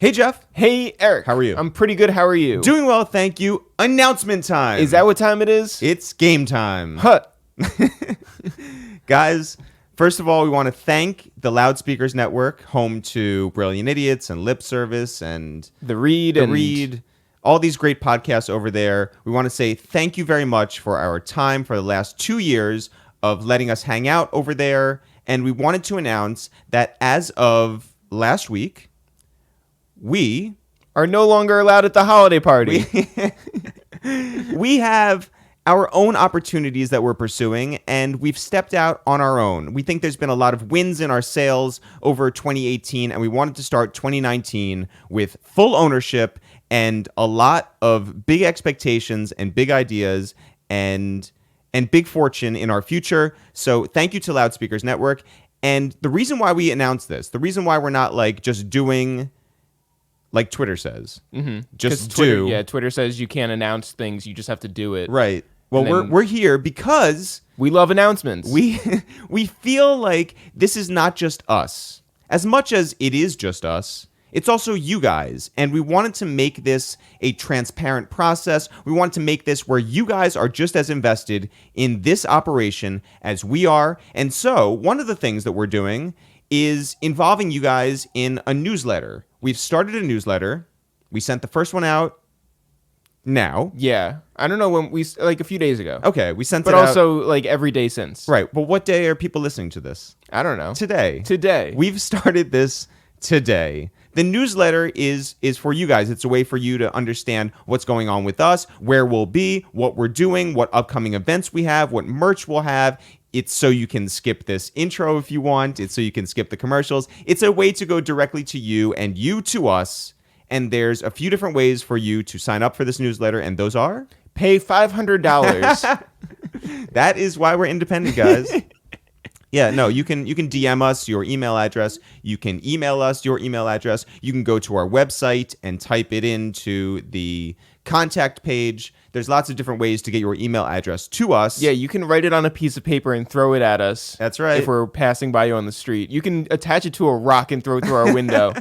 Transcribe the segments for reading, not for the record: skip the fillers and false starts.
Hey, Jeff. Hey, Eric. How are you? I'm pretty good. How are you? Doing well, thank you. Announcement time. Is that what time it is? It's game time. Huh. Guys, first of all, we want to thank the Loudspeakers Network, home to Brilliant Idiots and Lip Service and The Read. All these great podcasts over there. We want to say thank you very much for our time for the last 2 years of letting us hang out over there. And we wanted to announce that as of last week, we are no longer allowed at the holiday party. We have our own opportunities that we're pursuing, and we've stepped out on our own. We think there's been a lot of wins in our sales over 2018, and we wanted to start 2019 with full ownership and a lot of big expectations and big ideas and big fortune in our future. So thank you to Loudspeakers Network. And the reason why we announced this, the reason why we're not like just doing like Twitter says, just Twitter, do. Yeah, Twitter says you can't announce things. You just have to do it. Right. Well, we're here because we love announcements. we feel like this is not just us. As much as it is just us, it's also you guys. And we wanted to make this a transparent process. We wanted to make this where you guys are just as invested in this operation as we are. And so one of the things that we're doing is involving you guys in a newsletter. We've started a newsletter. We sent the first one out now. Yeah. I don't know when like a few days ago. Okay, we sent but it out. But also like every day since. Right. Well, what day are people listening to this? I don't know. Today. We've started this today. The newsletter is for you guys. It's a way for you to understand what's going on with us, where we'll be, what we're doing, what upcoming events we have, what merch we'll have. It's so you can skip this intro if you want. It's so you can skip the commercials. It's a way to go directly to you and you to us. And there's a few different ways for you to sign up for this newsletter. And those are? Pay $500. That is why we're independent, guys. Yeah, no, you can DM us your email address. You can email us your email address. You can go to our website and type it into the contact page. There's lots of different ways to get your email address to us. Yeah, you can write it on a piece of paper and throw it at us. That's right. If we're passing by you on the street. You can attach it to a rock and throw it through our window.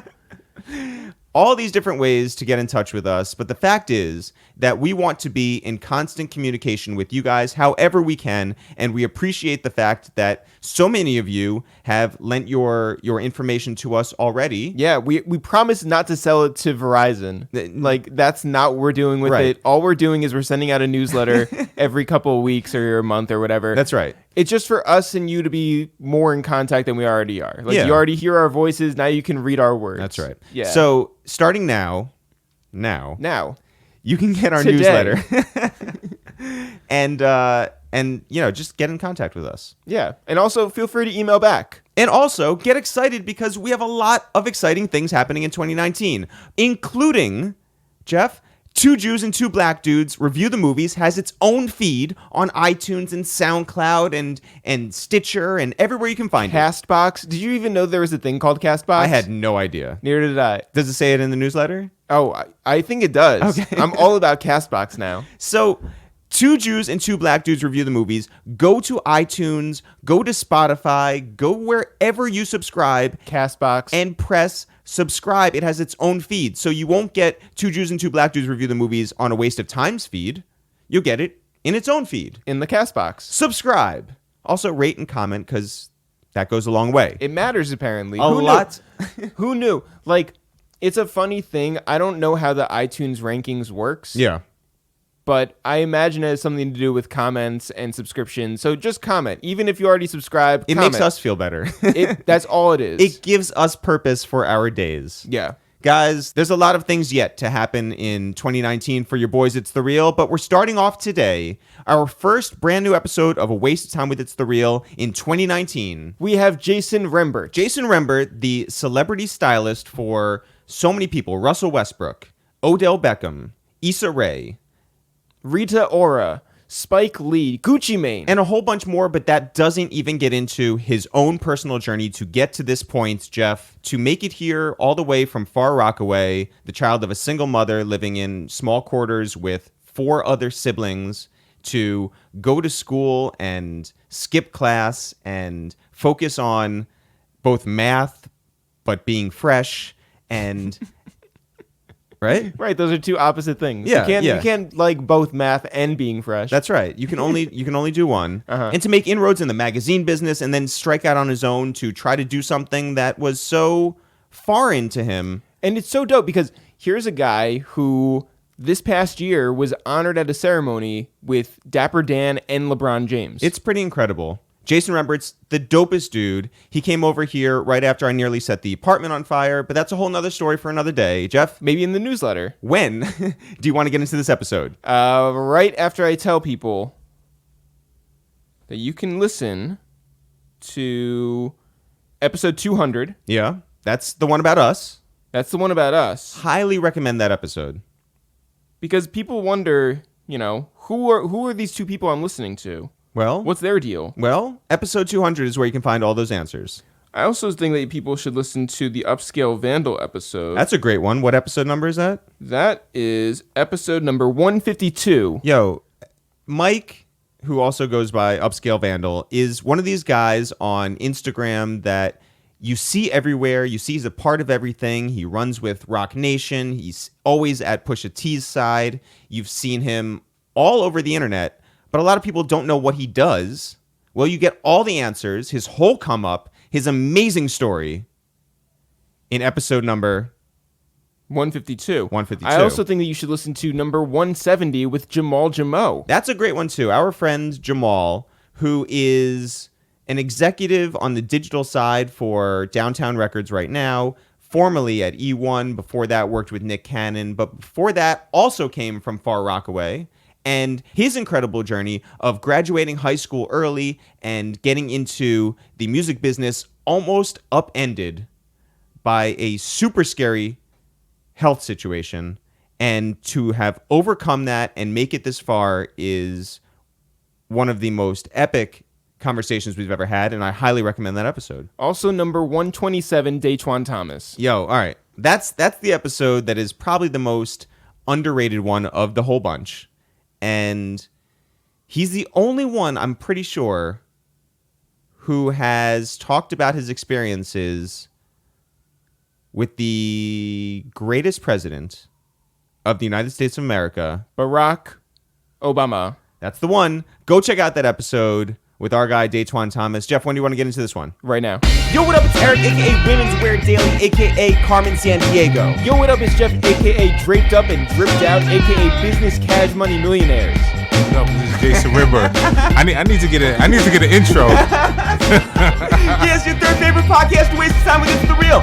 All these different ways to get in touch with us. But the fact is that we want to be in constant communication with you guys however we can. And we appreciate the fact that so many of you have lent your information to us already. Yeah, we promise not to sell it to Verizon. Like, that's not what we're doing with it. All we're doing is we're sending out a newsletter every couple of weeks or a month or whatever. That's right. It's just for us and you to be more in contact than we already are. Like, you already hear our voices. Now you can read our words. That's right. Yeah. So starting now, you can get our newsletter and just get in contact with us. Yeah. And also feel free to email back. And also get excited because we have a lot of exciting things happening in 2019, including, Jeff, Two Jews and Two Black Dudes Review the Movies has its own feed on iTunes and SoundCloud and Stitcher and everywhere you can find Castbox. Did you even know there was a thing called Castbox? I had no idea. Neither did I. Does it say it in the newsletter? Oh, I think it does. Okay. I'm all about Castbox now. So, Two Jews and Two Black Dudes Review the Movies. Go to iTunes, go to Spotify, go wherever you subscribe. Castbox. And press subscribe. It has its own feed. So you won't get Two Jews and Two Black Dudes Review the Movies on a Waste of Time's feed. You'll get it in its own feed. In the Castbox. Subscribe. Also rate and comment because that goes a long way. It matters, apparently. Who lot. Who knew? Like, it's a funny thing. I don't know how the iTunes rankings works. Yeah. But I imagine it has something to do with comments and subscriptions. So just comment. Even if you already subscribe, It comment. makes us feel better. That's all it is. It gives us purpose for our days. Yeah. Guys, there's a lot of things yet to happen in 2019 for your boys, It's The Real, but we're starting off today, our first brand new episode of A Waste of Time with It's The Real in 2019. We have Jason Rembert. Jason Rembert, the celebrity stylist for so many people. Russell Westbrook, Odell Beckham, Issa Rae, Rita Ora, Spike Lee, Gucci Mane, and a whole bunch more, but that doesn't even get into his own personal journey to get to this point, Jeff, to make it here all the way from far Rockaway, the child of a single mother living in small quarters with 4 other siblings, to go to school and skip class and focus on both math, but being fresh and right? Right, those are two opposite things. Yeah, you can't like both math and being fresh. That's right. You can only do one. And to make inroads in the magazine business and then strike out on his own to try to do something that was so foreign to him. And it's so dope because here's a guy who this past year was honored at a ceremony with Dapper Dan and LeBron James. It's pretty incredible. Jason Rembert's the dopest dude. He came over here right after I nearly set the apartment on fire, but that's a whole nother story for another day. Jeff? Maybe in the newsletter. When do you want to get into this episode? Right after I tell people that you can listen to episode 200. Yeah, that's the one about us. That's the one about us. Highly recommend that episode. Because people wonder, who are these two people I'm listening to? Well, what's their deal? Well, episode 200 is where you can find all those answers. I also think that people should listen to the Upscale Vandal episode. That's a great one. What episode number is that? That is episode number 152. Yo, Mike, who also goes by Upscale Vandal, is one of these guys on Instagram that you see everywhere. You see he's a part of everything. He runs with Rock Nation. He's always at Pusha T's side. You've seen him all over the internet. But a lot of people don't know what he does. Well, you get all the answers, his whole come up, his amazing story in episode number 152. 152. I also think that you should listen to number 170 with Jamal Jamo. That's a great one, too. Our friend Jamal, who is an executive on the digital side for Downtown Records right now, formerly at E1. Before that, worked with Nick Cannon. But before that, also came from Far Rockaway. And his incredible journey of graduating high school early and getting into the music business almost upended by a super scary health situation. And to have overcome that and make it this far is one of the most epic conversations we've ever had. And I highly recommend that episode. Also, number 127, Daquan Thomas. Yo, all right. That's the episode that is probably the most underrated one of the whole bunch. And he's the only one, I'm pretty sure, who has talked about his experiences with the greatest president of the United States of America, Barack Obama. That's the one. Go check out that episode with our guy, Daquan Thomas. Jeff, when do you want to get into this one? Right now. Yo, what up? It's Eric, a.k.a. Women's Wear Daily, a.k.a. Carmen Sandiego. Yo, what up? It's Jeff, a.k.a. Draped Up and Dripped Out, a.k.a. Business Cash Money Millionaires. What up? This is Jason Rembert. I need to get an intro. Yes, your third favorite podcast to waste time with itsthereal.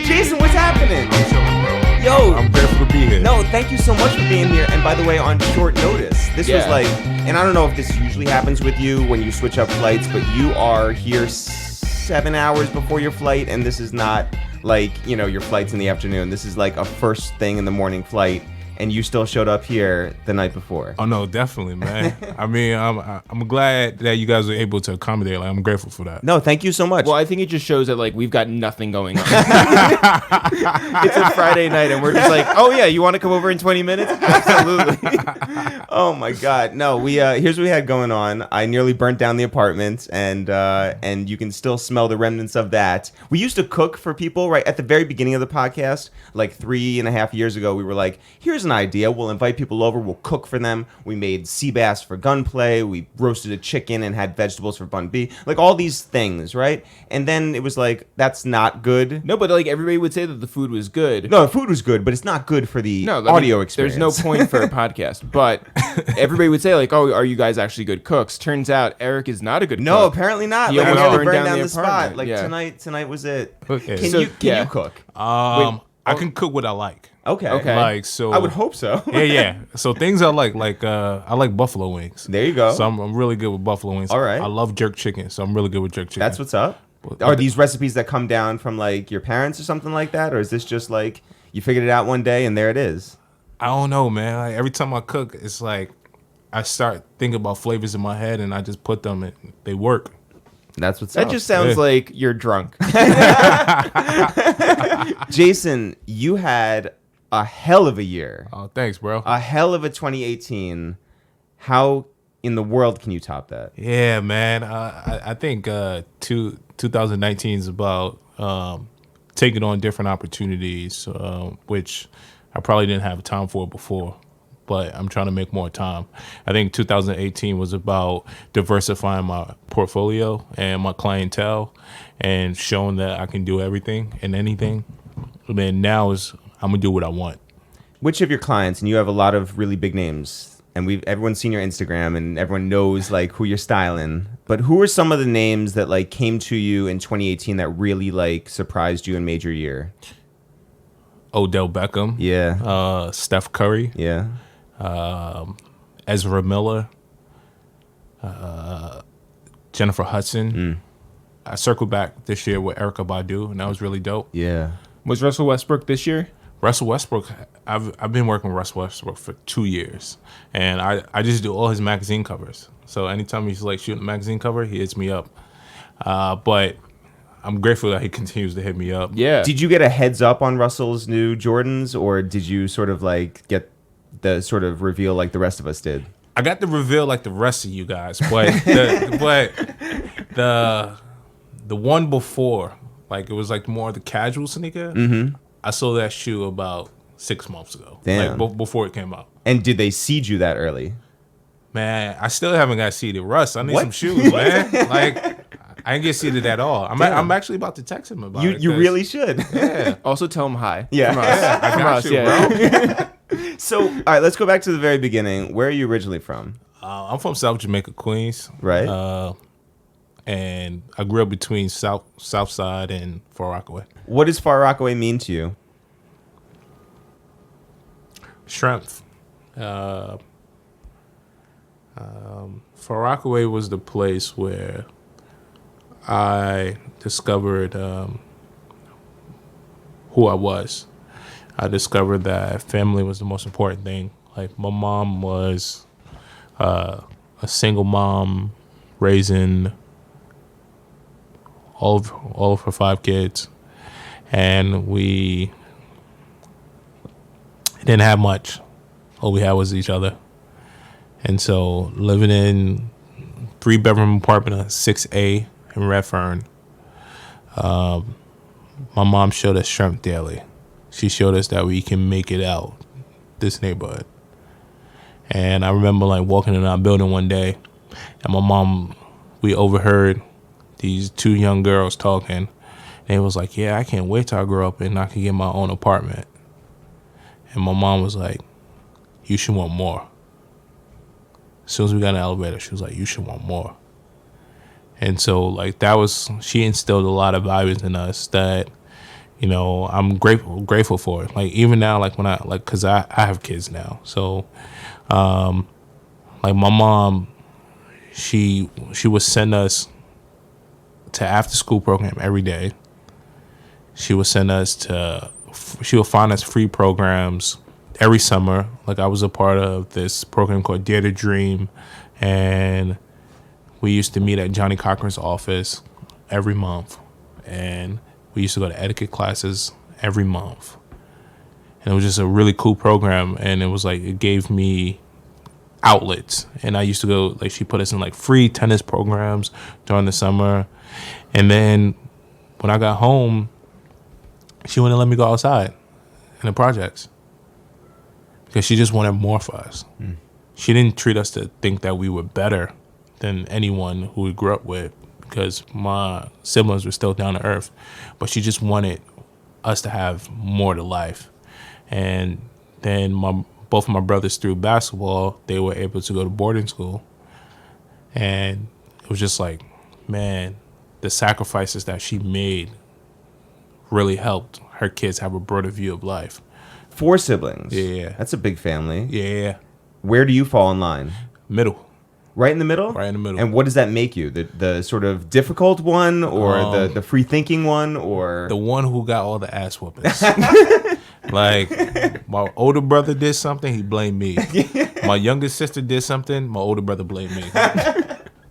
Jason, what's happening? I'm chilling, bro. Yo. I'm grateful to be here. No, thank you so much for being here. And by the way, on short notice, this was like, and I don't know if this usually happens with you when you switch up flights, but you are here 7 hours before your flight, and this is not like, your flight's in the afternoon. This is like a first thing in the morning flight, and you still showed up here the night before. Oh no, definitely, man. I mean, I'm glad that you guys were able to accommodate. Like, I'm grateful for that. No, thank you so much. Well, I think it just shows that we've got nothing going on. It's a Friday night, and we're just like, oh yeah, you want to come over in 20 minutes? Absolutely. Oh my God, no. We here's what we had going on. I nearly burnt down the apartment, and you can still smell the remnants of that. We used to cook for people right at the very beginning of the podcast, like 3.5 years ago. We were like, here's an idea. We'll invite people over. We'll cook for them. We made sea bass for gunplay. We roasted a chicken and had vegetables for bun B. Like all these things, right? And then it was like, that's not good. No, but everybody would say that the food was good. No, the food was good, but it's not good for the audio experience. There's no point for a podcast. But everybody would say oh, are you guys actually good cooks? Turns out Eric is not a good cook. No, apparently not. He Like, almost we burned down the the spot. apartment. Like tonight was it. Okay. Can you cook? I can cook what I like. Okay. Like, so I would hope so. yeah. So things I like I like buffalo wings. There you go. So I'm really good with buffalo wings. All right. I love jerk chicken, so I'm really good with jerk chicken. That's what's up. Are these recipes that come down from your parents or something like that, or is this just you figured it out one day and there it is? I don't know, man. Like, every time I cook, it's like I start thinking about flavors in my head and I just put them and they work. That's what's up. That just sounds like you're drunk. Jason, you had a hell of a year. Oh, thanks, bro. A hell of a 2018. How in the world can you top that? Yeah, man. I think 2019 is about taking on different opportunities, which I probably didn't have time for before. But I'm trying to make more time. I think 2018 was about diversifying my portfolio and my clientele and showing that I can do everything and anything. And then now is I'm going to do what I want. Which of your clients, and you have a lot of really big names, and everyone's seen your Instagram and everyone knows like who you're styling, but who are some of the names that like came to you in 2018 that really like surprised you and made your year? Odell Beckham. Yeah. Steph Curry. Yeah. Ezra Miller, Jennifer Hudson. I circled back this year with Erykah Badu, and that was really dope. Yeah. Was Russell Westbrook this year? Russell Westbrook, I've been working with Russell Westbrook for 2 years, and I just do all his magazine covers. So anytime he's like shooting a magazine cover, he hits me up. But I'm grateful that he continues to hit me up. Yeah. Did you get a heads up on Russell's new Jordans, or did you sort of like get the sort of reveal like the rest of us did? I got the reveal like the rest of you guys, but the one before, like it was like more the casual sneaker. Mm-hmm. I sold that shoe about 6 months ago. Damn. Like before it came out. And did they seed you that early? Man, I still haven't got seeded. Russ, I need some shoes, man. Like I didn't get seated at all. I'm actually about to text him about it. You really should. Yeah. Also tell him hi. Yeah. From us. I From got us, you, yeah. bro. So, all right, let's go back to the very beginning. Where are you originally from? I'm from South Jamaica, Queens. Right. And I grew up between South Side and Far Rockaway. What does Far Rockaway mean to you? Strength. Far Rockaway was the place where I discovered who I was. I discovered that family was the most important thing. Like my mom was a single mom raising all of her 5 kids, and we didn't have much. All we had was each other. And so living in 3-bedroom apartment at 6A in Redfern, my mom showed us strength daily. She showed us that we can make it out this neighborhood. And I remember like walking in our building one day, and my mom, we overheard these 2 young girls talking. And it was like, yeah, I can't wait till I grow up and I can get my own apartment. And my mom was like, you should want more. As soon as we got in the elevator, she was like, you should want more. And so like she instilled a lot of values in us that, you know, I'm grateful for it. Like even now, like when cause I have kids now. So, like my mom, she would send us to after school program every day. She would find us free programs every summer. Like I was a part of this program called Dare to Dream, and we used to meet at Johnny Cochran's office every month, and we used to go to etiquette classes every month. And it was just a really cool program, and it was like it gave me outlets. And I used to go, like she put us in like free tennis programs during the summer. And then when I got home, she wouldn't let me go outside in the projects because she just wanted more for us. She didn't treat us to think that we were better than anyone who we grew up with, because my siblings were still down to earth, but she just wanted us to have more to life. And then both of my brothers, through basketball, they were able to go to boarding school. And it was just like, man, the sacrifices that she made really helped her kids have a broader view of life. 4 siblings. Yeah. That's a big family. Yeah. Where do you fall in line? Middle. Right in the middle? Right in the middle. And what does that make you? The sort of difficult one, or the free thinking one, or the one who got all the ass whoopings? Like my older brother did something, he blamed me. My youngest sister did something, my older brother blamed me.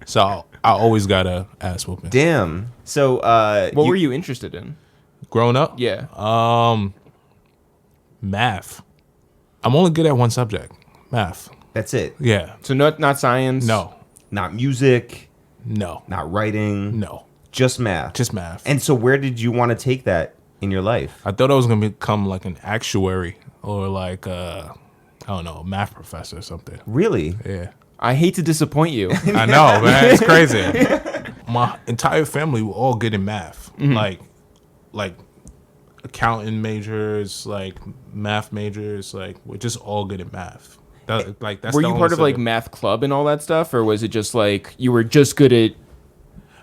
So I always got a ass whooping. Damn. So What were you interested in? Growing up? Yeah. Math. I'm only good at one subject. Math. That's it. Yeah. So not science? No. Not music, No. not writing. No. Just math. Just math. And so where did you want to take that in your life? I thought I was gonna become like an actuary or like I don't know, a math professor or something. Really? Yeah. I hate to disappoint you. I know, man. It's crazy. My entire family were all good in math. Like accounting majors, like math majors, like we're just all good at math. That's Were you part of like math club and all that stuff, or was it just like you were just good at?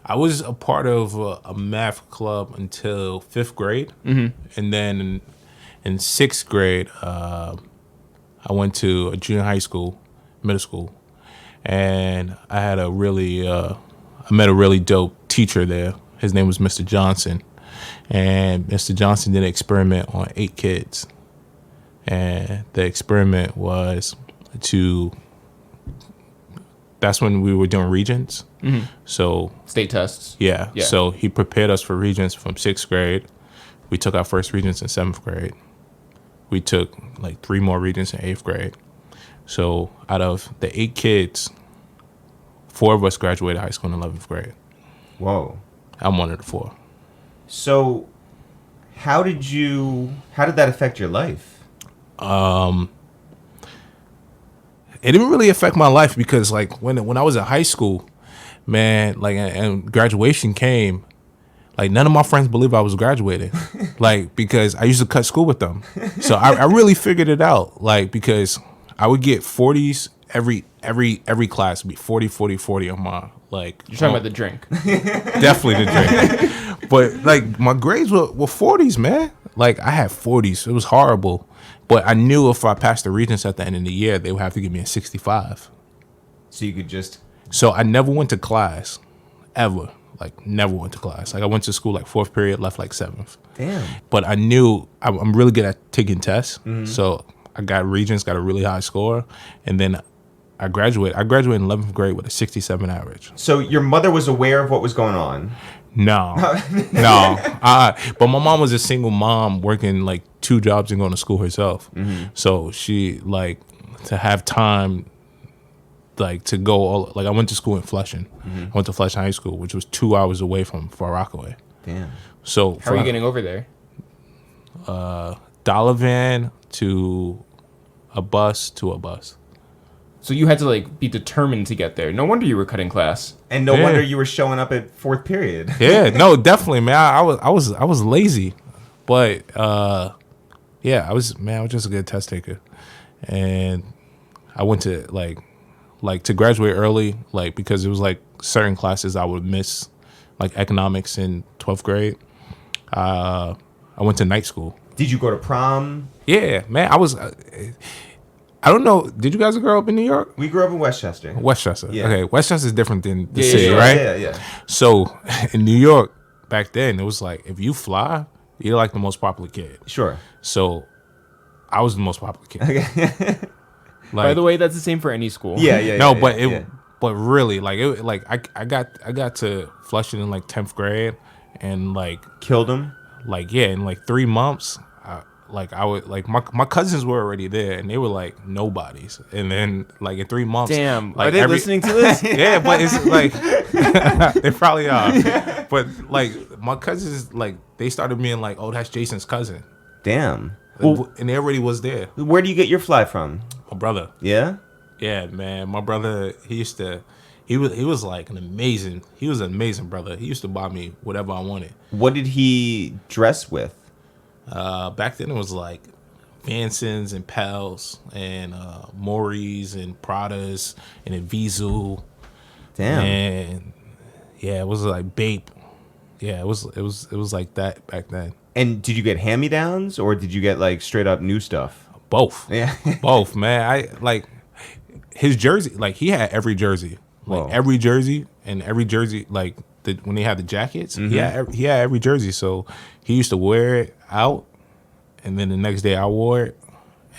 I was a part of a math club until 5th grade, and then in 6th grade, I went to a junior high school, middle school, and I had I met a really dope teacher there. His name was Mr. Johnson, and Mr. Johnson did an experiment on 8 kids, and the experiment was that's when we were doing Regents. So State tests. yeah. So he prepared us for Regents from 6th grade. We took our first Regents in 7th grade. We took like 3 more Regents in 8th grade. So out of the 8 kids, 4 of us graduated high school in 11th grade. Whoa. I'm one of the 4. So how did that affect your life? It didn't really affect my life because like when I was in high school, man, like and graduation came, like none of my friends believed I was graduating, like because I used to cut school with them. So I really figured it out, like because I would get 40s every class would be 40 on my like. You're talking about the drink. Definitely the drink. But like my grades were 40s, man. Like I had 40s. It was horrible. But I knew if I passed the Regents at the end of the year, they would have to give me a 65. So you could just... So I never went to class, ever. Like, never went to class. Like, I went to school, like, 4th period, left, like, 7th. Damn. But I knew I'm really good at taking tests. So I got Regents, got a really high score. And then I graduated. I graduated in 11th grade with a 67 average. So your mother was aware of what was going on? No. But my mom was a single mom working, like, 2 jobs and going to school herself. So she, like, to have time... like to go all like I went to school in Flushing. I went to Flushing High School, which was 2 hours away from Rockaway. Damn. So how are you getting over there? Dollar van to a bus. So you had to like be determined to get there. No wonder you were cutting class. And no wonder you were showing up at 4th period. Yeah, no, definitely, man. I was lazy, but yeah, I was just a good test taker, and I went to like to graduate early, like because it was like certain classes I would miss, like economics in 12th grade. I went to night school. Did you go to prom? Yeah, man. I don't know. Did you guys grow up in New York? We grew up in Westchester. Westchester. Yeah. Okay, Westchester is different than the city, right? Yeah. So in New York back then, it was like if you fly, you're like the most popular kid. Sure. So I was the most popular kid. Okay. Like, by the way, that's the same for any school. Yeah. No, but but really, like it, like I got to Flushing in like 10th grade, and like killed him. Like in like 3 months, I would like my cousins were already there, and they were like nobodies. And then like in 3 months, damn, like, are they listening to this? Yeah, but it's like they probably are. But like my cousins, like they started being like, oh, that's Jason's cousin. Damn. And they already was there. Where do you get your fly from? My brother. Yeah? Yeah, man. My brother, he was like an amazing brother. He used to buy me whatever I wanted. What did he dress with? Back then it was like Vansons and Pels and Maury's and Pradas and a Vizu. Damn. And yeah, it was like Bape. Yeah, it was like that back then. And did you get hand-me-downs or did you get like straight up new stuff? Both. Yeah. Both, man. I like his jersey. Like he had every jersey, like every jersey, like when they had the jackets. He had every jersey. So he used to wear it out, and then the next day I wore it,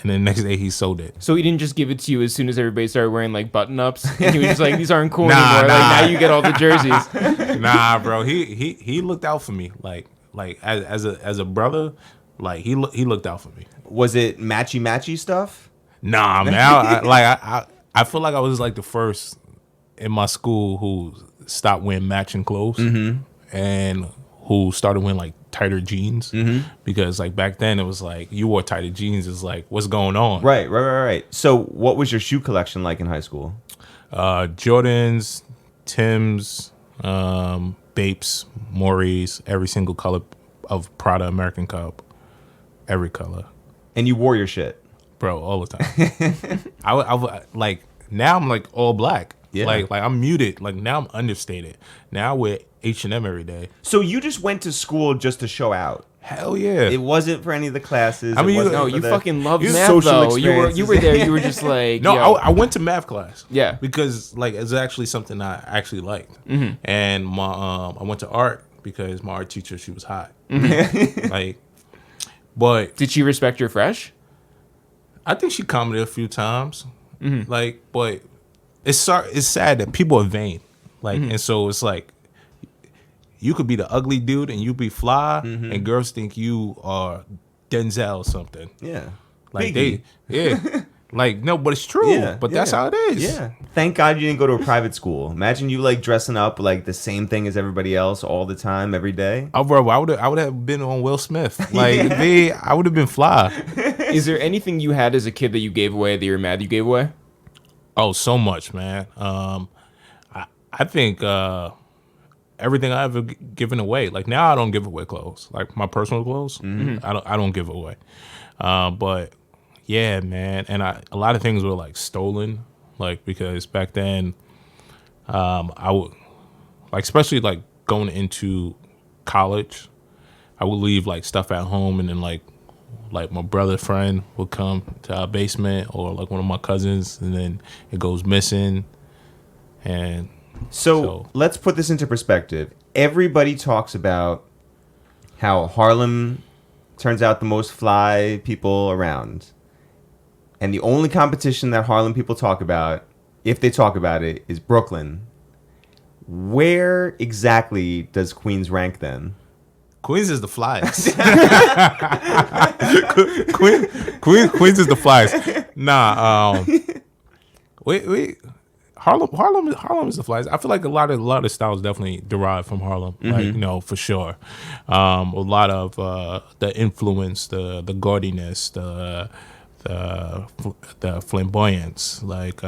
and then the next day he sold it. So he didn't just give it to you as soon as everybody started wearing like button ups. And he was just like, these aren't cool anymore. Like now you get all the jerseys. Nah, bro. He looked out for me. Like as a brother, like he looked out for me. Was it matchy stuff? Nah, man. I feel like I was like the first in my school who stopped wearing matching clothes and who started wearing like tighter jeans because like back then it was like you wore tighter jeans is like what's going on. Right. So what was your shoe collection like in high school? Jordans, Timbs, Bapes, Morris, every single color of Prada American Cup, every color. And you wore your shit, bro, all the time. I like now I'm like all black. Yeah. Like I'm muted. Like now I'm understated. Now I wear H&M every day. So you just went to school just to show out? Hell yeah. It wasn't for any of the classes. I mean, you fucking love math social though. You were there. You were just like no. yo. I went to math class. Yeah, because like it's actually something I actually liked. And my I went to art because my art teacher, she was hot. Like, but did she respect your fresh? I think she commented a few times. Like, but it's sad that people are vain. Like, and so it's like you could be the ugly dude and you be fly, and girls think you are Denzel or something. Yeah, like Biggie. Like no, but it's true. Yeah, but that's how it is. Yeah. Thank God you didn't go to a private school. Imagine you like dressing up like the same thing as everybody else all the time, every day. Oh, bro, I would have been on Will Smith. Like I would have been fly. Is there anything you had as a kid that you gave away that you're mad you gave away? Oh, so much, man. I think everything I ever given away. Like now, I don't give away clothes. Like my personal clothes, I don't give away. But yeah, man, and a lot of things were like stolen. Like because back then, I would like especially like going into college, I would leave like stuff at home, and then like my brother friend would come to our basement, or like one of my cousins, and then it goes missing. And so let's put this into perspective. Everybody talks about how Harlem turns out the most fly people around. And the only competition that Harlem people talk about, if they talk about it, is Brooklyn. Where exactly does Queens rank then? Queens is the flyest. Queens is the flyest. Nah, Harlem is the flyest. I feel like a lot of styles definitely derive from Harlem. Like for sure. A lot of the influence, the gaudiness, the flamboyance, like.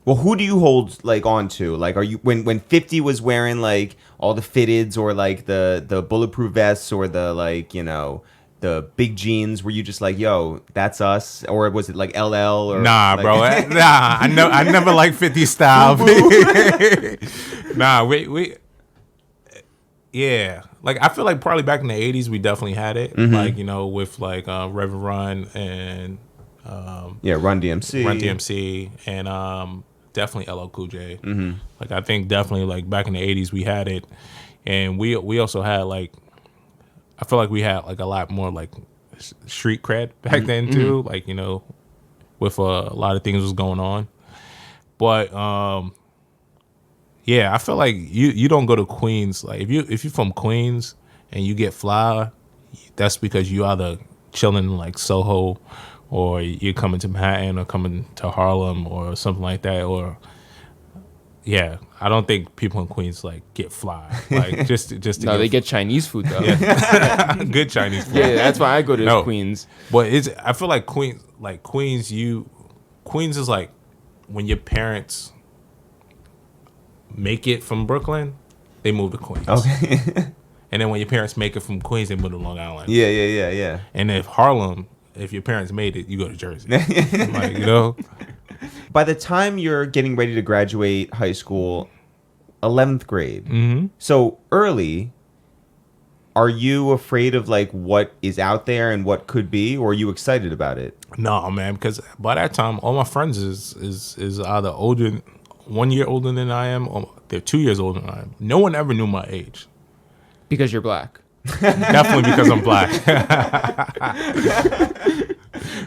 Well, who do you hold like on to? Like, are you when 50 was wearing like all the fitteds or like the bulletproof vests or the like the big jeans? Were you just like, yo, that's us? Or was it like LL or nah, like... bro? Nah, I never liked 50 style. Nah, we yeah. Like I feel like probably back in the 80s we definitely had it. Like with like Reverend Run and Run DMC and definitely LL Cool J. Like I think definitely like back in the 80s we had it, and we also had like I feel like we had like a lot more like street cred back then too. Like with a lot of things was going on, but yeah, I feel like you don't go to Queens. Like if you're from Queens and you get fly, that's because you either chilling in like Soho, or you're coming to Manhattan, or coming to Harlem, or something like that. Or yeah, I don't think people in Queens like get fly. Like just to no, they get Chinese food though. Yeah. Good Chinese food. Yeah, that's why I go to Queens. But I feel like Queens is like when your parents make it from Brooklyn, they move to Queens. Okay. And then when your parents make it from Queens, they move to Long Island. Yeah. And if your parents made it, you go to Jersey. Like, By the time you're getting ready to graduate high school, 11th grade, so early, are you afraid of like what is out there and what could be, or are you excited about it? No, man, because by that time, all my friends is either 1 year older than I am, or they're 2 years older than I am. No one ever knew my age. Because you're black. Definitely because I'm black.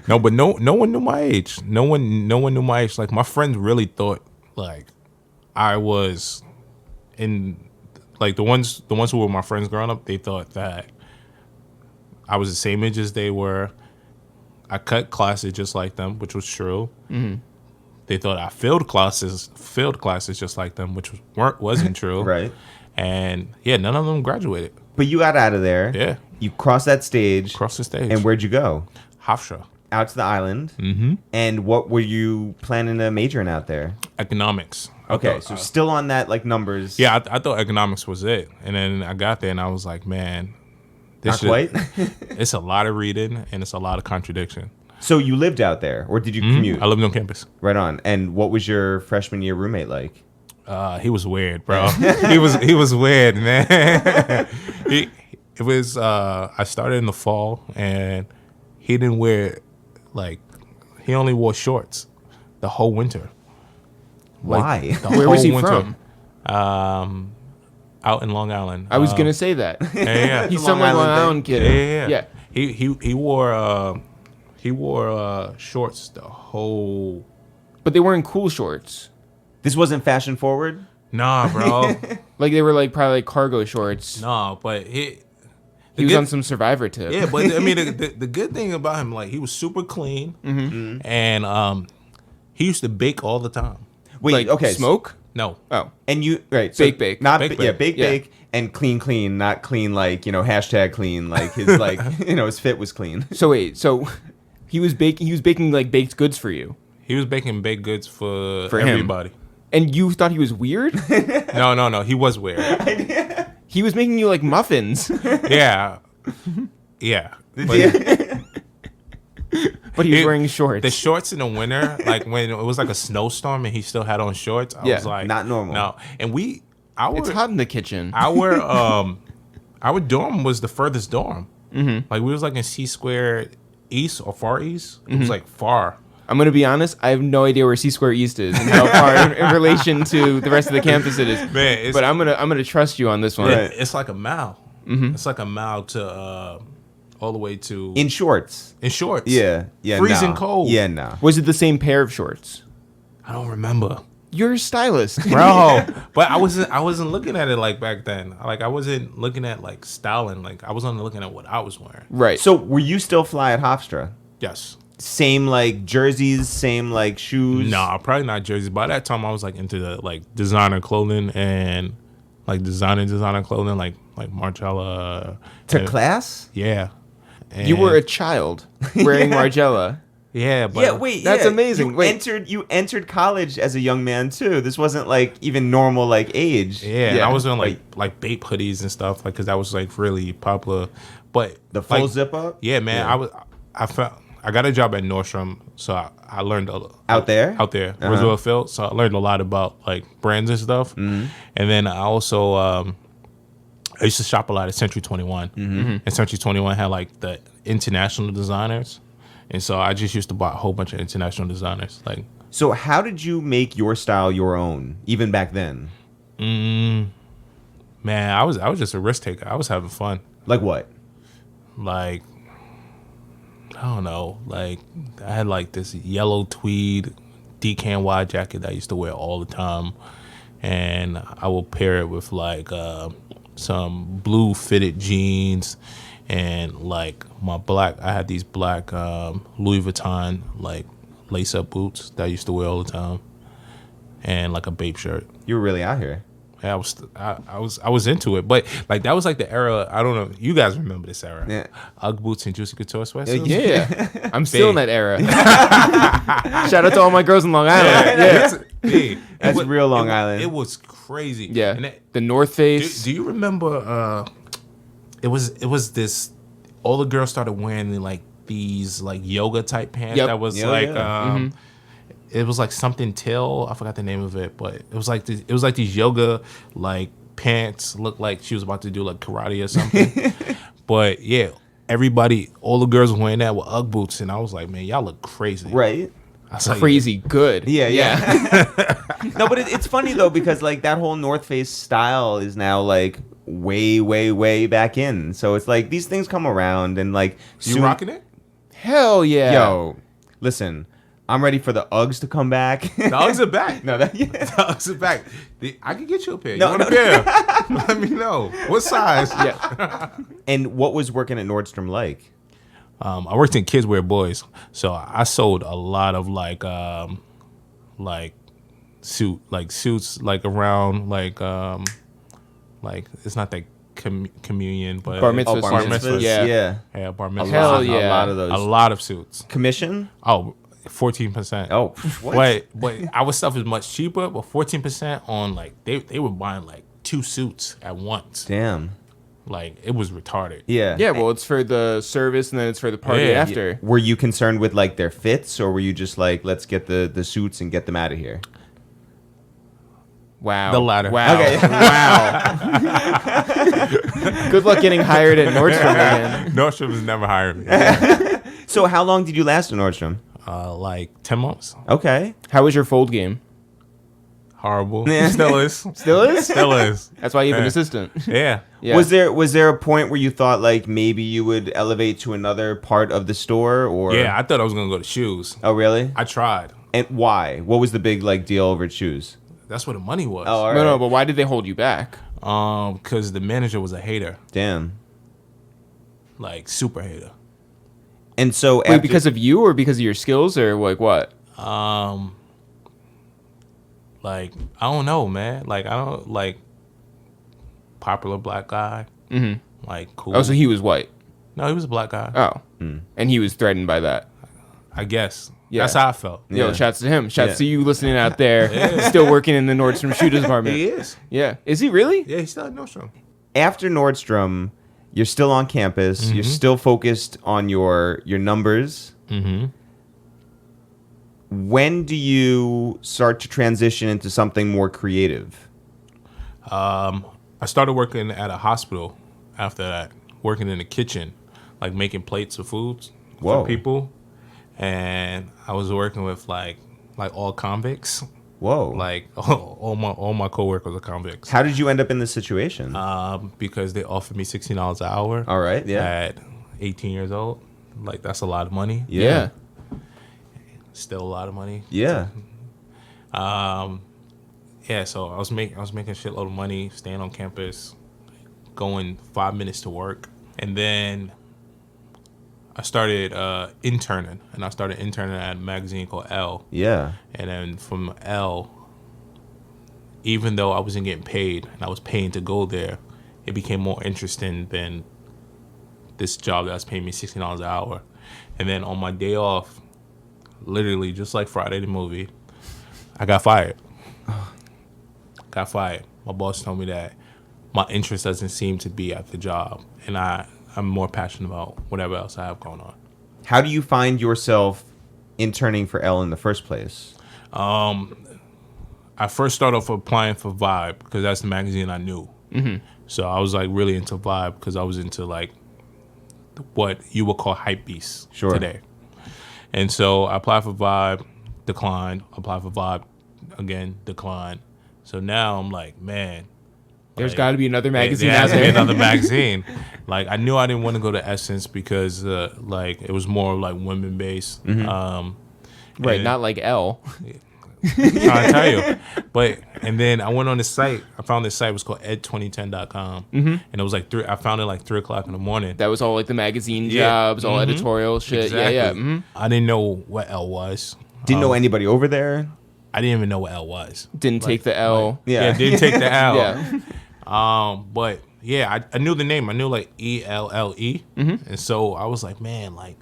No, but no one knew my age. No one knew my age. Like my friends really thought like I was in like the ones who were my friends growing up, they thought that I was the same age as they were. I cut classes just like them, which was true. They thought I failed classes just like them, which wasn't true. Right. And yeah, none of them graduated. But you got out of there. Yeah. You crossed that stage. Across the stage. And where'd you go? Hofstra. Out to the island. Mm-hmm. And what were you planning to major in out there? Economics. Okay, so still on that like numbers. Yeah, I thought economics was it. And then I got there and I was like, man, Not quite. It's a lot of reading and it's a lot of contradiction. So you lived out there, or did you commute? I lived on campus. Right on. And what was your freshman year roommate like? He was weird, bro. he was weird, man. It was I started in the fall and he didn't wear he only wore shorts the whole winter. Why? Where was he from? Out in Long Island. I was gonna say that. Yeah. He's some Long Island kid. Yeah. He wore shorts the whole. But they weren't cool shorts. This wasn't fashion forward? Nah, bro. Like they were probably cargo shorts. Nah, but he was on some Survivor tip. Yeah, but I mean the good thing about him, he was super clean, and he used to bake all the time. Wait, okay. Smoke? No. Oh. And you bake. Not bake. Bake and clean, not clean hashtag clean, his his fit was clean. So wait, he was baking baked goods for you. He was baking baked goods for him. everybody. And you thought he was weird? No, he was weird. He was making you muffins. Yeah. Yeah. But he was wearing shorts. The shorts in the winter, when it was a snowstorm and he still had on shorts, I was like, not normal. No. And it's hot in the kitchen. Our dorm was the furthest dorm. Mm-hmm. We was in C Square East or Far East. It was far. I'm going to be honest, I have no idea where C Square East is and how far in relation to the rest of the campus it is. Man, but I'm gonna trust you on this one. It's like a mile. Mm-hmm. It's like a mile to all the way to in shorts. Yeah, freezing cold. Yeah, no. Was it the same pair of shorts? I don't remember. You're a stylist, bro. But I wasn't looking at it back then. I wasn't looking at styling. I was only looking at what I was wearing. Right. So were you still fly at Hofstra? Yes. Same jerseys, same shoes. Nah, probably not jerseys. By that time, I was into the designer clothing and designer clothing like Margiela. To class? Yeah. And you were a child wearing Margiela. Yeah, but that's amazing. You entered college as a young man too. This wasn't even normal age. Yeah, and I was doing like Bape hoodies and stuff because that was really popular. But the full zip up. Yeah, man. Yeah. I got a job at Nordstrom, so I learned out there, Roosevelt Field. So I learned a lot about brands and stuff. Mm-hmm. And then I also I used to shop a lot at Century 21, and Century 21 had the international designers, and so I just used to buy a whole bunch of international designers. So how did you make your style your own, even back then? Man, I was just a risk taker. I was having fun. Like what? I don't know. I had this yellow tweed DKNY jacket that I used to wear all the time, and I would pair it with some blue fitted jeans and I had these black Louis Vuitton lace up boots that I used to wear all the time, and a Bape shirt. You were really out here. Yeah, I was into it, but that was the era. I don't know. You guys remember this era? Yeah. Ugg boots and Juicy Couture sweatsuits. Yeah, I'm still in that era. Shout out to all my girls in Long Island. Yeah, that's real Long Island. It was crazy. Yeah, and the North Face. Do you remember? It was this. All the girls started wearing these yoga type pants. Yep. That was It was something till I forgot the name of it, but it was these yoga pants looked like she was about to do karate or something. But yeah, all the girls were wearing that with Ugg boots, and I was like, man, y'all look crazy. Right. Crazy good. Yeah. No, but it's funny though because that whole North Face style is now way back in. So it's these things come around and you rocking it? Hell yeah. Yo, listen. I'm ready for the Uggs to come back. The Uggs are back. The Uggs are back. I can get you a pair. You want a pair? Let me know. What size? Yeah. And what was working at Nordstrom like? I worked in kids wear boys, so I sold a lot of suits around Like it's not that communion, but Bar mitzvahs. bar mitzvahs. Yeah. Yeah, bar mitzvahs. Hell yeah. A lot of those. A lot of suits. Commission? Oh, 14%. Oh, what? But our stuff is much cheaper, but 14% on like they were buying like 2 suits at once. Damn. Like it was retarded. Yeah. Yeah, well, it's for the service and then it's for the party Yeah. after. Were you concerned with like their fits, or were you just like, let's get the suits and get them out of here? Wow. The latter. Wow. Okay. Wow. Good luck getting hired at Nordstrom again. Nordstrom has never hired me. So how long did you last at Nordstrom? Like 10 months. Okay. How was your fold game? Horrible. Yeah. Still is. Still is? Still is. That's why you have an Yeah. assistant. Yeah. Yeah. Was there a point where you thought like maybe you would elevate to another part of the store, or? Yeah, I thought I was gonna go to shoes. Oh, really? I tried. And why? What was the big like deal over at shoes? That's where the money was. Oh, all right. No, but why did they hold you back? Because the manager was a hater, Damn. like super hater. And so Wait, because of you or because of your skills or like what? Like I don't know, man. Like I don't like popular black guy. Mm-hmm. Like cool. Oh, so he was white. No, he was a black guy. Oh. And he was threatened by that. I guess. Yeah. That's how I felt. Yeah. Yo, shouts to him. Shouts Yeah. to you listening out there, still working in the Nordstrom shooters department. He is. Yeah. Is he really? Yeah, he's still at Nordstrom. After Nordstrom, you're still on campus. You're still focused on your numbers. Mm-hmm. When do you start to transition into something more creative? I started working at a hospital after that, working in the kitchen, like making plates of foods Whoa. for people. And I was working with like all convicts. Whoa. Like all my coworkers are convicts. How did you end up in this situation? Because they offered me $16 an hour. All right, yeah. At 18 years old, like that's a lot of money. Yeah. Still a lot of money. Yeah. Yeah. So I was making a shitload of money, staying on campus, going 5 minutes to work, and then I started interning, and I started interning at a magazine called Elle. Yeah. And then from Elle, even though I wasn't getting paid and I was paying to go there, it became more interesting than this job that was paying me $16 an hour. And then on my day off, literally just like Friday the movie, I got fired. My boss told me that my interest doesn't seem to be at the job, and I'm more passionate about whatever else I have going on. How do you find yourself interning for Elle in the first place? I first started off applying for Vibe because that's the magazine I knew. Mm-hmm. So I was like really into Vibe because I was into like what you would call hype beasts today. And so I applied for Vibe, declined. Applied for Vibe again, declined. So now I'm like, man, There's got to be another magazine there out has to be there. another magazine. Like I knew I didn't want to go to Essence because like it was more like women based. Right, and- not like Elle. trying to tell you. But and then I went on this site. I found this site. It was called ed2010.com. And it was like I found it like 3 o'clock in the morning. That was all like the magazine Yeah. jobs, all editorial shit. Exactly. Yeah, yeah. I didn't know what L was. Didn't know anybody over there? I didn't even know what L was. Didn't take the L. Yeah, didn't take the L. Yeah. But yeah, I knew the name. I knew like ELLE. And so I was like, man, like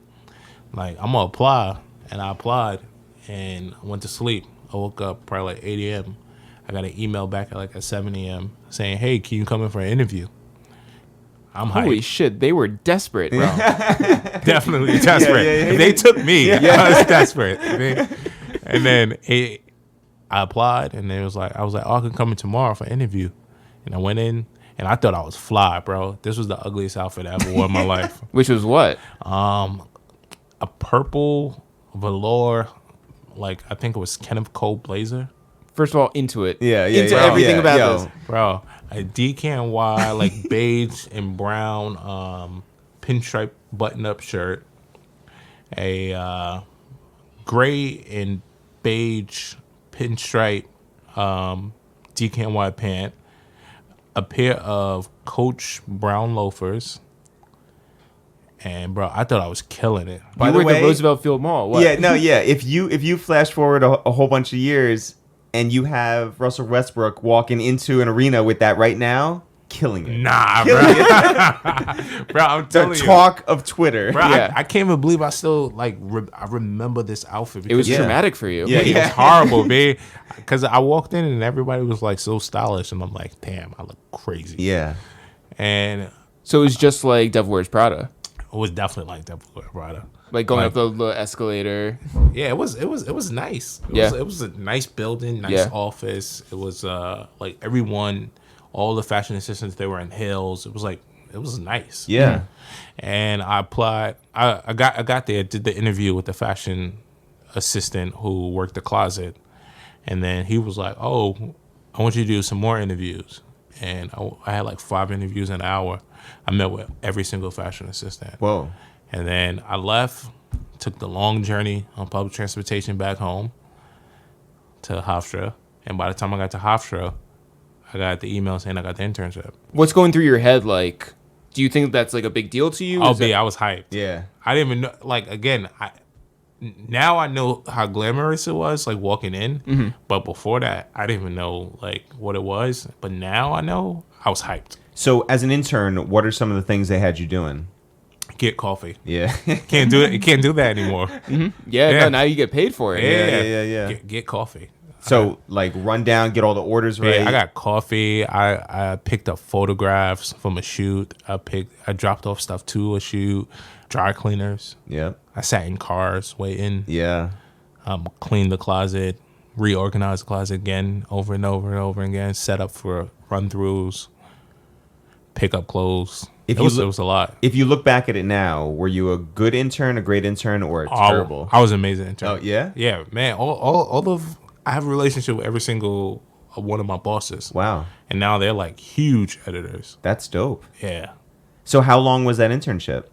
I'm gonna apply. And I applied and I went to sleep. I woke up probably like 8 a.m. I got an email back at 7 a.m. saying, hey, can you come in for an interview? I'm Holy hyped. shit, they were desperate, bro. Definitely desperate. yeah. If they took me, I was desperate. And then I applied, and then I was like, oh, I can come in tomorrow for an interview. And I went in, and I thought I was fly, bro. This was the ugliest outfit I ever wore in my life. Which was what? A purple velour, like I think it was Kenneth Cole blazer. First of all, into it. Yeah, Into yeah. everything Yeah, about yo. this. Bro, a DKNY, like beige and brown pinstripe button-up shirt, a gray and beige pinstripe DKNY pant, a pair of Coach brown loafers, and bro, I thought I was killing it. By You the were at way- the Roosevelt Field Mall. What? Yeah, no, yeah. If you flash forward a whole bunch of years and you have Russell Westbrook walking into an arena with that right now, killing it. Nah, bro. Bro, I'm The telling you. talk of Twitter. Bro, Yeah. I can't even believe I still like I remember this outfit. It was Yeah. traumatic for you. Yeah. It was horrible, man. Because I walked in and everybody was like so stylish, and I'm like, damn, I look crazy. Yeah. And So it was just like Devil Wears Prada. it was definitely like that Prada. Like going Like- up the little escalator. Yeah, it was nice. Yeah. It was a nice building, nice Yeah. office. It was like everyone, all the fashion assistants, they were in heels. It was nice. Yeah. And I applied. I got there, did the interview with the fashion assistant who worked the closet, and then he was like, "Oh, I want you to do some more interviews." And I had like 5 interviews in an hour. I met with every single fashion assistant. Whoa. And then I left, took the long journey on public transportation back home to Hofstra. And by the time I got to Hofstra, I got the email saying I got the internship. What's going through your head? Like, do you think that's like a big deal to you? Oh, Is B, that- I was hyped. Yeah. I didn't even know. Like, again, now I know how glamorous it was, like walking in. Mm-hmm. But before that, I didn't even know like what it was. But now I know. I was hyped. So, as an intern, what are some of the things they had you doing? Get coffee. Yeah. Can't do it. You can't do that anymore. Yeah, Yeah. No, now you get paid for it. Yeah. Get coffee. So, like, run down, get all the orders right. Yeah, I got coffee. I picked up photographs from a shoot. I dropped off stuff to a shoot. Dry cleaners. Yep. I sat in cars waiting. Yeah. Cleaned the closet, reorganized the closet again, over and over and over again. Set up for run throughs, pick up clothes. If It you was look- a lot. If you look back at it now, were you a good intern, a great intern, or a terrible? I was an amazing intern. Oh, yeah? Yeah, man. All of I have a relationship with every single one of my bosses. Wow. And now they're like huge editors. That's dope. Yeah. So, how long was that internship?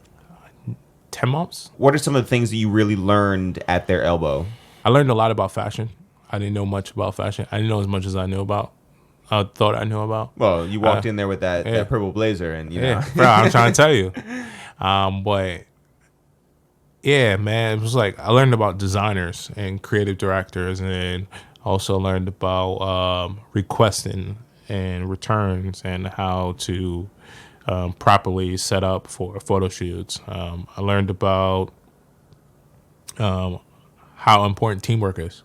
10 months. What are some of the things that you really learned at their elbow? I learned a lot about fashion. I didn't know much about fashion. I didn't know as much as I knew about. I thought I knew about. Well, you walked in there with that purple blazer, and you know. Yeah, bro, I'm trying to tell you. But yeah, man, it was like I learned about designers and creative directors, and also learned about requesting and returns and how to properly set up for photo shoots. I learned about how important teamwork is.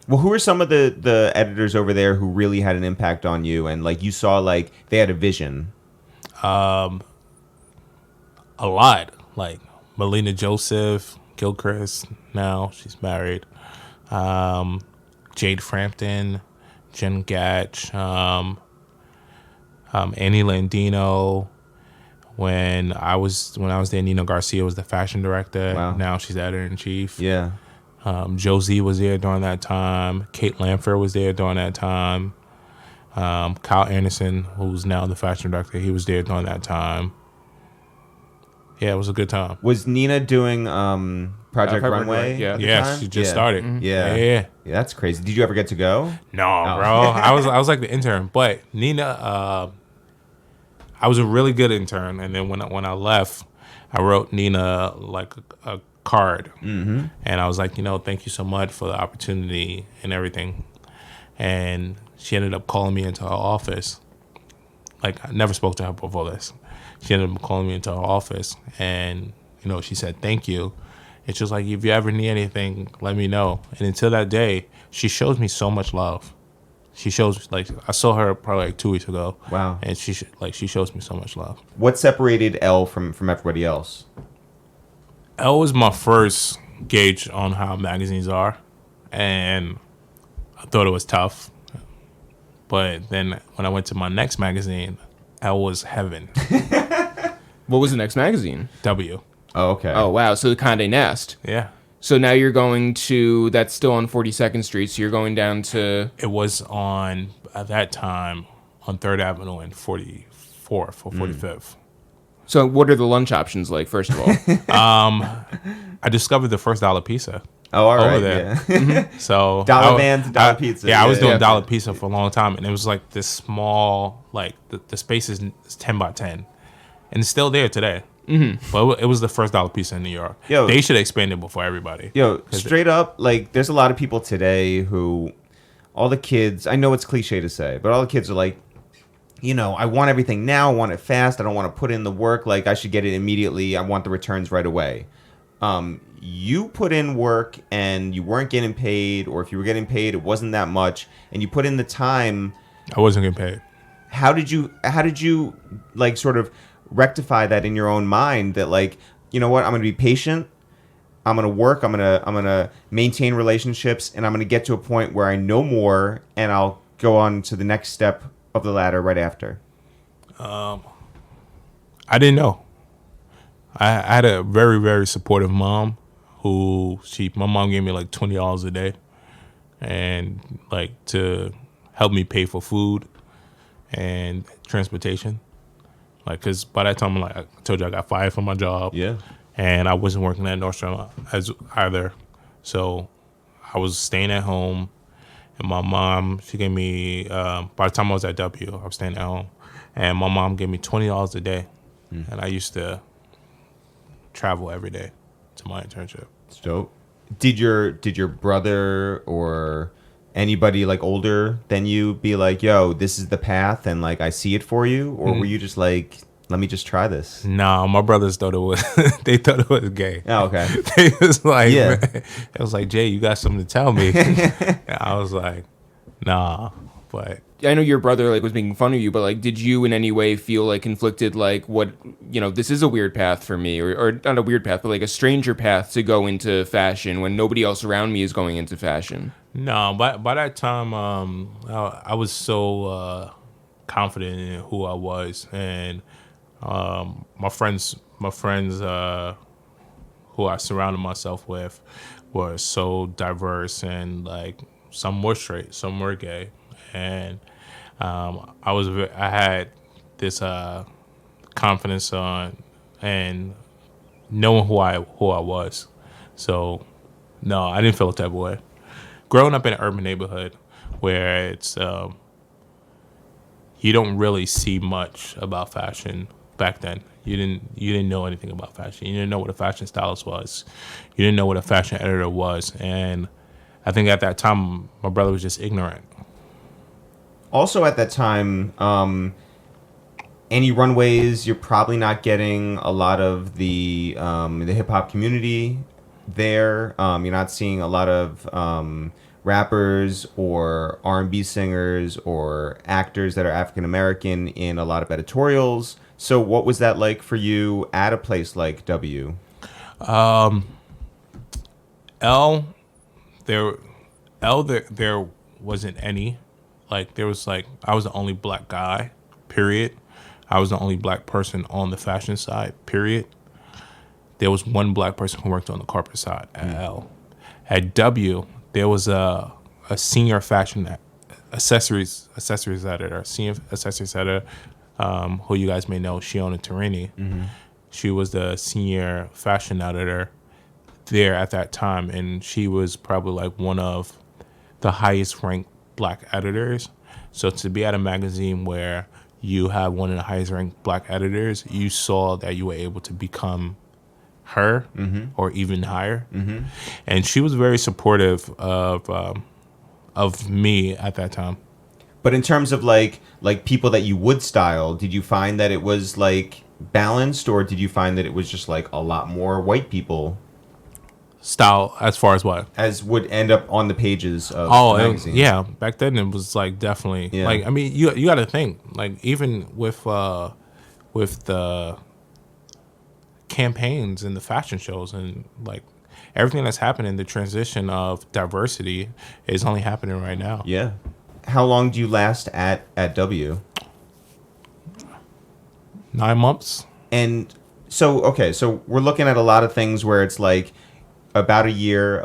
Well, who are some of the editors over there who really had an impact on you, and like you saw like they had a vision? A lot, like Melina Joseph, Gilchrist. Now she's married. Jade Frampton, Jen Gatch, Annie Landino. When I was there, Nina Garcia was the fashion director. Wow. Now she's editor in chief. Yeah. Josie was there during that time. Kate Lamfer was there during that time. Kyle Anderson, who's now the fashion director, he was there during that time. Yeah, it was a good time. Was Nina doing Project Pepper Runway? Runway, yeah. at the Yeah, time? she just started. Yeah. Yeah. Yeah, that's crazy. Did you ever get to go? No, Oh. bro. I was like the intern, but Nina, I was a really good intern, and then when I left, I wrote Nina like a card, and I was like, thank you so much for the opportunity and everything, and she ended up calling me into her office. Like I never spoke to her before this. She ended up calling me into her office, and she said thank you. It's just like, if you ever need anything, let me know. And until that day, she shows me so much love. She shows, like, I saw her probably like 2 weeks ago. Wow. And she shows me so much love. What separated Elle from everybody else? Elle was my first gauge on how magazines are, and I thought it was tough. But then when I went to my next magazine, Elle was heaven. What was the next magazine? W. Oh, okay. Oh, wow. So the Condé Nast. Yeah. So now you're going to, that's still on 42nd Street. So you're going down to, It was on, at that time, on 3rd Avenue and 44th or 45th. so what are the lunch options like, first of all? I discovered the first dollar pizza. Oh, all right. over there. Yeah. So Dollar van to dollar pizza. Yeah, I was Yeah, doing yeah. dollar pizza for a long time, and it was like this small, like the space is 10 by 10, and it's still there today. Mm-hmm. But it was the first dollar pizza in New York. Yo. They should expand it before everybody. Yo, straight up, like, there's a lot of people today who, all the kids, I know it's cliche to say, but all the kids are like, I want everything now. I want it fast. I don't want to put in the work. Like, I should get it immediately. I want the returns right away. You put in work and you weren't getting paid, or if you were getting paid, it wasn't that much, and you put in the time. I wasn't getting paid. How did you like sort of rectify that in your own mind that, like, you know what, I'm going to be patient. I'm going to work. I'm going to maintain relationships, and I'm going to get to a point where I know more, and I'll go on to the next step of the ladder right after. I didn't know. I had a very, very supportive mom my mom gave me like $20 a day and like to help me pay for food and transportation. Like, cause by that time, like I told you, I got fired from my job. Yeah. And I wasn't working at Nordstrom as either. So I was staying at home, and my mom, she gave me, by the time I was at W, I was staying at home, and my mom gave me $20 a day. And I used to travel every day to my internship. It's dope. Did your brother or anybody like older than you be like, yo, this is the path, and like I see it for you? Or were you just like, let me just try this? No, my brothers thought it was, they thought it was gay. Oh, okay. They was like, Yeah. man, it was like, Jay, you got something to tell me. And I was like, nah, but. I know your brother like was making fun of you, but like, did you in any way feel like conflicted? Like, what, this is a weird path for me, or not a weird path, but like a stranger path to go into fashion when nobody else around me is going into fashion. No, by that time, I was so confident in who I was, and my friends who I surrounded myself with were so diverse, and like some were straight, some were gay, and I had this confidence on and knowing who I was. So no, I didn't feel a type of way. Growing up in an urban neighborhood where it's you don't really see much about fashion back then. You didn't know anything about fashion. You didn't know what a fashion stylist was. You didn't know what a fashion editor was. And I think at that time my brother was just ignorant. Also at that time, any runways, you're probably not getting a lot of the hip hop community there. You're not seeing a lot of rappers or R&B singers or actors that are African American in a lot of editorials. So what was that like for you at a place like W? There wasn't any. Like, there was like, I was the only black guy, period. I was the only black person on the fashion side, period. There was one black person who worked on the corporate side at L. At W, there was a senior fashion accessories editor, who you guys may know, Shiona Tarini. Mm-hmm. She was the senior fashion editor there at that time, and she was probably like one of the highest ranked black editors. So to be at a magazine where you have one of the highest ranked black editors, you saw that you were able to become her or even higher. Mm-hmm. And she was very supportive of me at that time. But in terms of like people that you would style, did you find that it was like balanced, or did you find that it was just like a lot more white people? Style as far as what? As would end up on the pages of magazines. Yeah. Back then it was like definitely like, I mean, you got to think, like, even with the campaigns and the fashion shows and like everything that's happening, the transition of diversity is only happening right now. Yeah. How long do you last at W? 9 months. And so, okay, so we're looking at a lot of things where it's like about a year.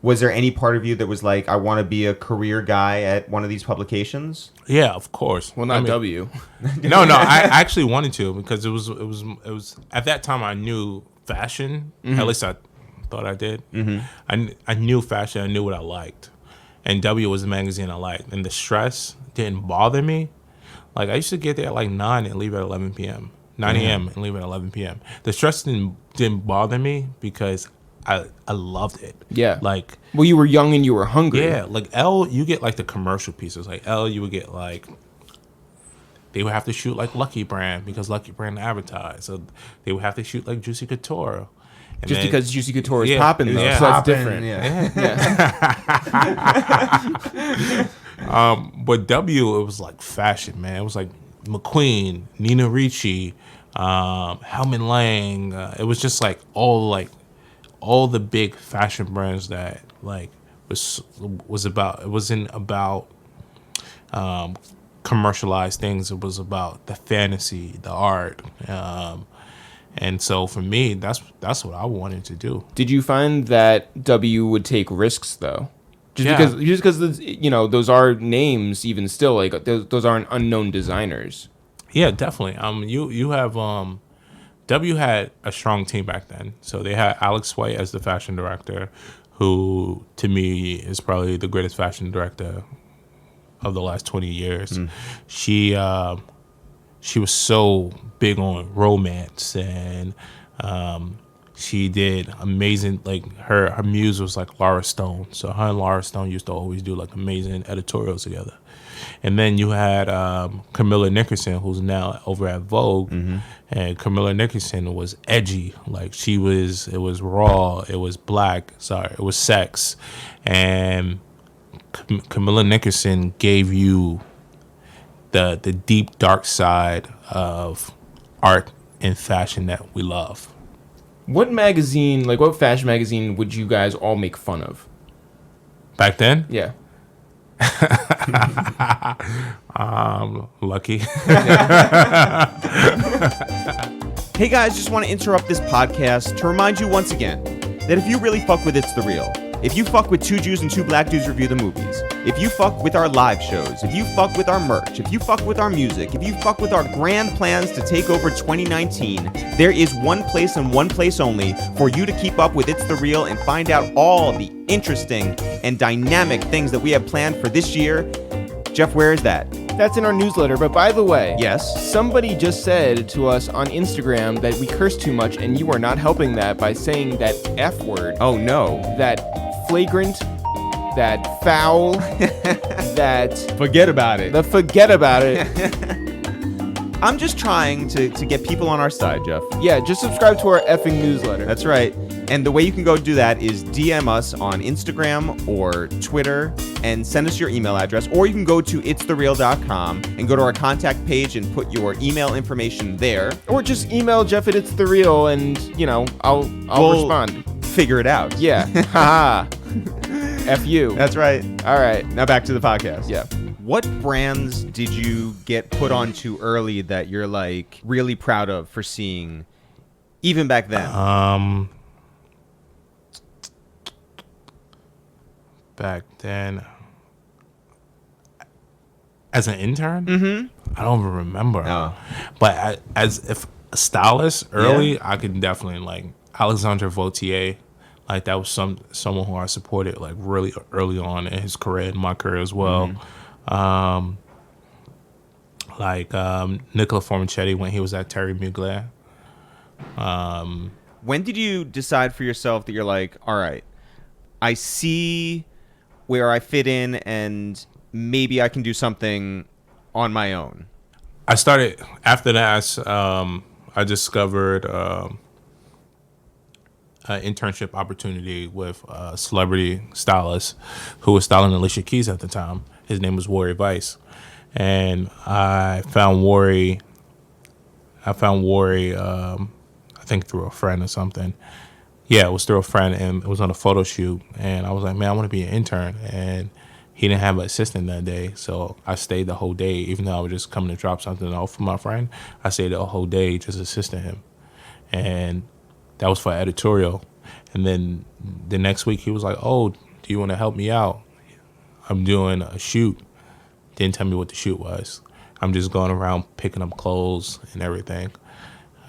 Was there any part of you that was like, I want to be a career guy at one of these publications? Yeah, of course. Well, not W. No, I actually wanted to, because it was at that time I knew fashion. Mm-hmm. At least I thought I did. Mm-hmm. I knew fashion. I knew what I liked. And W was the magazine I liked. And the stress didn't bother me. Like, I used to get there at like 9 and leave at 11 p.m. 9 a.m. and leave at 11 p.m. The stress didn't bother me because I loved it. Yeah. Like, well, you were young and you were hungry. Yeah. Like L, you get like the commercial pieces. Like L, you would get like they would have to shoot like Lucky Brand because Lucky Brand advertised. So they would have to shoot like Juicy Couture. And Just then- because Juicy Couture is Yeah, popping, though, yeah. so that's Poppin', different. yeah. But W, it was like fashion, man. It was like McQueen, Nina Ricci, Helmut Lang. It was just like all the big fashion brands that like was about. It wasn't about commercialized things. It was about the fantasy, the art. And so for me, that's what I wanted to do. Did you find that W would take risks though? Yeah. Just because you know those are names even still like those aren't unknown designers. Yeah, definitely. You have W had a strong team back then. So they had Alex White as the fashion director, who to me is probably the greatest fashion director of the last 20 years. She was so big on romance, and she did amazing. Like her muse was like Laura Stone. So her and Laura Stone used to always do like amazing editorials together. And then you had Camilla Nickerson, who's now over at Vogue. And Camilla Nickerson was edgy. Like it was raw, it was black, it was sex. And Camilla Nickerson gave you the deep, dark side of art and fashion that we love. What fashion magazine would you guys all make fun of? Back then? Yeah. Lucky. Hey guys, just want to interrupt this podcast to remind you once again that if you really fuck with It's The Real, if you fuck with Two Jews and Two Black Dudes Review the Movies, if you fuck with our live shows, if you fuck with our merch, if you fuck with our music, if you fuck with our grand plans to take over 2019, there is one place and one place only for you to keep up with It's The Real and find out all the interesting and dynamic things that we have planned for this year. Jeff, where is that? That's in our newsletter. But by the way, Yes? somebody just said to us on Instagram that we curse too much, and you are not helping that by saying that F word, Oh no. that flagrant, that foul, that Forget about it. forget about it. I'm just trying to get people on our side, Jeff. Yeah, just subscribe to our effing newsletter. That's right. And the way you can go do that is DM us on Instagram or Twitter and send us your email address. Or you can go to itsthereal.com and go to our contact page and put your email information there. Or just email Jeff at It's The Real, and I'll We'll respond. Figure it out. Yeah. Haha. F you. That's right. All right. Now back to the podcast. Yeah. What brands did you get put onto early that you're like really proud of for seeing even back then? Back then, as an intern, I don't even remember. Oh. But as if a stylist early, I could definitely like Alexandre Vautier. Like that was someone who I supported like really early on in his career, in my career as well. Nicola Formichetti when he was at Terry Mugler. When did you decide for yourself that you're like, all right, I see where I fit in and maybe I can do something on my own? I started after that. I discovered an internship opportunity with a celebrity stylist who was styling Alicia Keys at the time. His name was Warry Weiss, and I found Warry. I think through a friend or something. Yeah, it was through a friend, and it was on a photo shoot. And I was like, man, I want to be an intern. And he didn't have an assistant that day, so I stayed the whole day. Even though I was just coming to drop something off for my friend, I stayed the whole day just assisting him. And that was for editorial. And then the next week, he was like, oh, do you want to help me out? I'm doing a shoot. Didn't tell me what the shoot was. I'm just going around picking up clothes and everything.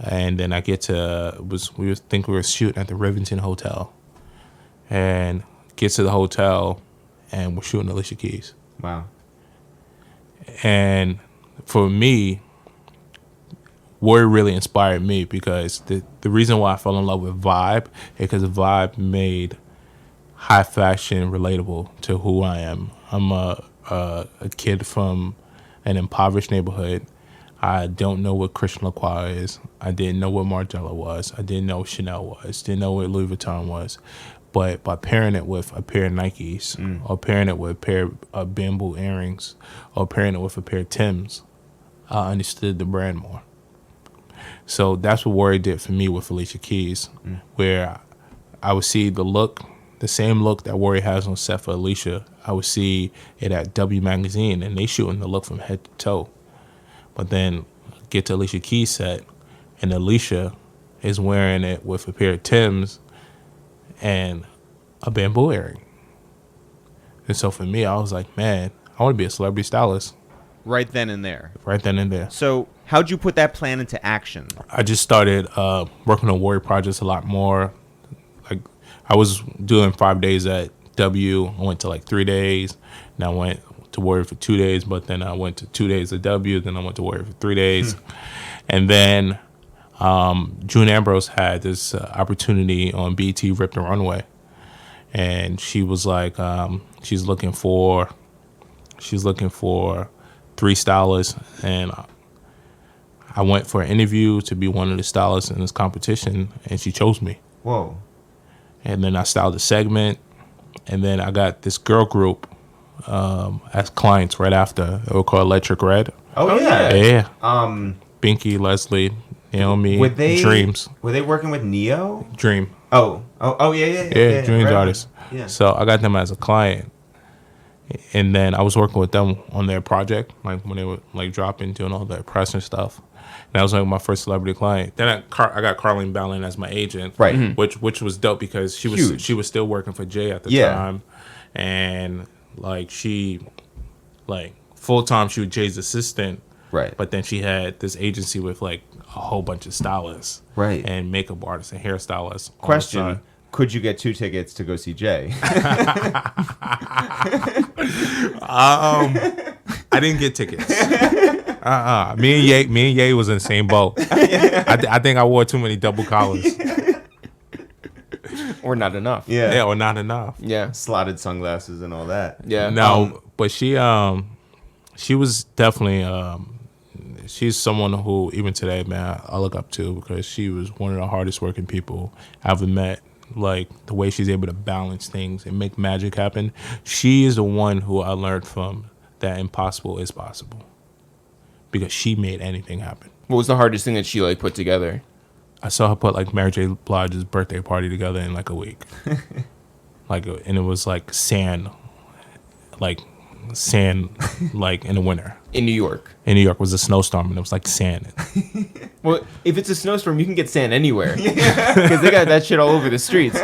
And then I get to we were shooting at the Rivington Hotel, and get to the hotel, and we're shooting Alicia Keys. Wow. And for me, Warrior really inspired me because the reason why I fell in love with Vibe is because Vibe made high fashion relatable to who I am. I'm a kid from an impoverished neighborhood. I don't know what Christian Lacroix is. I didn't know what Margiela was. I didn't know what Chanel was. Didn't know what Louis Vuitton was. But by pairing it with a pair of Nikes, or pairing it with a pair of bamboo earrings, or pairing it with a pair of Timbs, I understood the brand more. So that's what Warrior did for me with Alicia Keys, where I would see the same look that Warrior has on set for Alicia. I would see it at W Magazine, and they shooting the look from head to toe. But then get to Alicia Keys set, and Alicia is wearing it with a pair of Timbs and a bamboo earring. And so for me, I was like, man, I want to be a celebrity stylist. Right then and there. Right then and there. So how'd you put that plan into action? I just started working on Warrior projects a lot more. Like, I was doing 5 days at W. I went to like 3 days. Then I went to Warrior for 2 days, but then I went to 2 days at W. Then I went to Warrior for 3 days. And then June Ambrose had this opportunity on BET Rip the Runway. And she was like, she's looking for 3 stylists. And I went for an interview to be one of the stylists in this competition, and she chose me. Whoa. And then I styled a segment, and then I got this girl group as clients right after. They were called Electric Red. Oh, yeah. Yeah. Binky, Leslie, Naomi, Dreams. Were they working with Neo? Dream. Oh, yeah. Dreams Right. artist. Yeah. So I got them as a client, and then I was working with them on their project, like when they were like dropping, doing all the press and stuff. And that was like my first celebrity client. Then I got Carlene Ballin as my agent, Right. Which was dope because she was still working for Jay at the time, and like she, like full time she was Jay's assistant, Right. But then she had this agency with like a whole bunch of stylists, Right. and makeup artists and hairstylists. on the Question: side. could you get 2 tickets to go see Jay? I didn't get tickets. Me and Ye was in the same boat. I think I wore too many double collars. Or not enough. Yeah. Yeah, or not enough. Yeah. Slotted sunglasses and all that. Yeah. No, but she was definitely she's someone who even today, man, I look up to because she was one of the hardest working people I've ever met. Like the way she's able to balance things and make magic happen. She is the one who I learned from that impossible is possible. Because she made anything happen. What was the hardest thing that she like put together? I saw her put like Mary J. Blige's birthday party together in like a week. And it was like sand like in the winter. In New York. In New York was a snowstorm and it was like sand. Well, if it's a snowstorm, you can get sand anywhere. Because they got that shit all over the streets.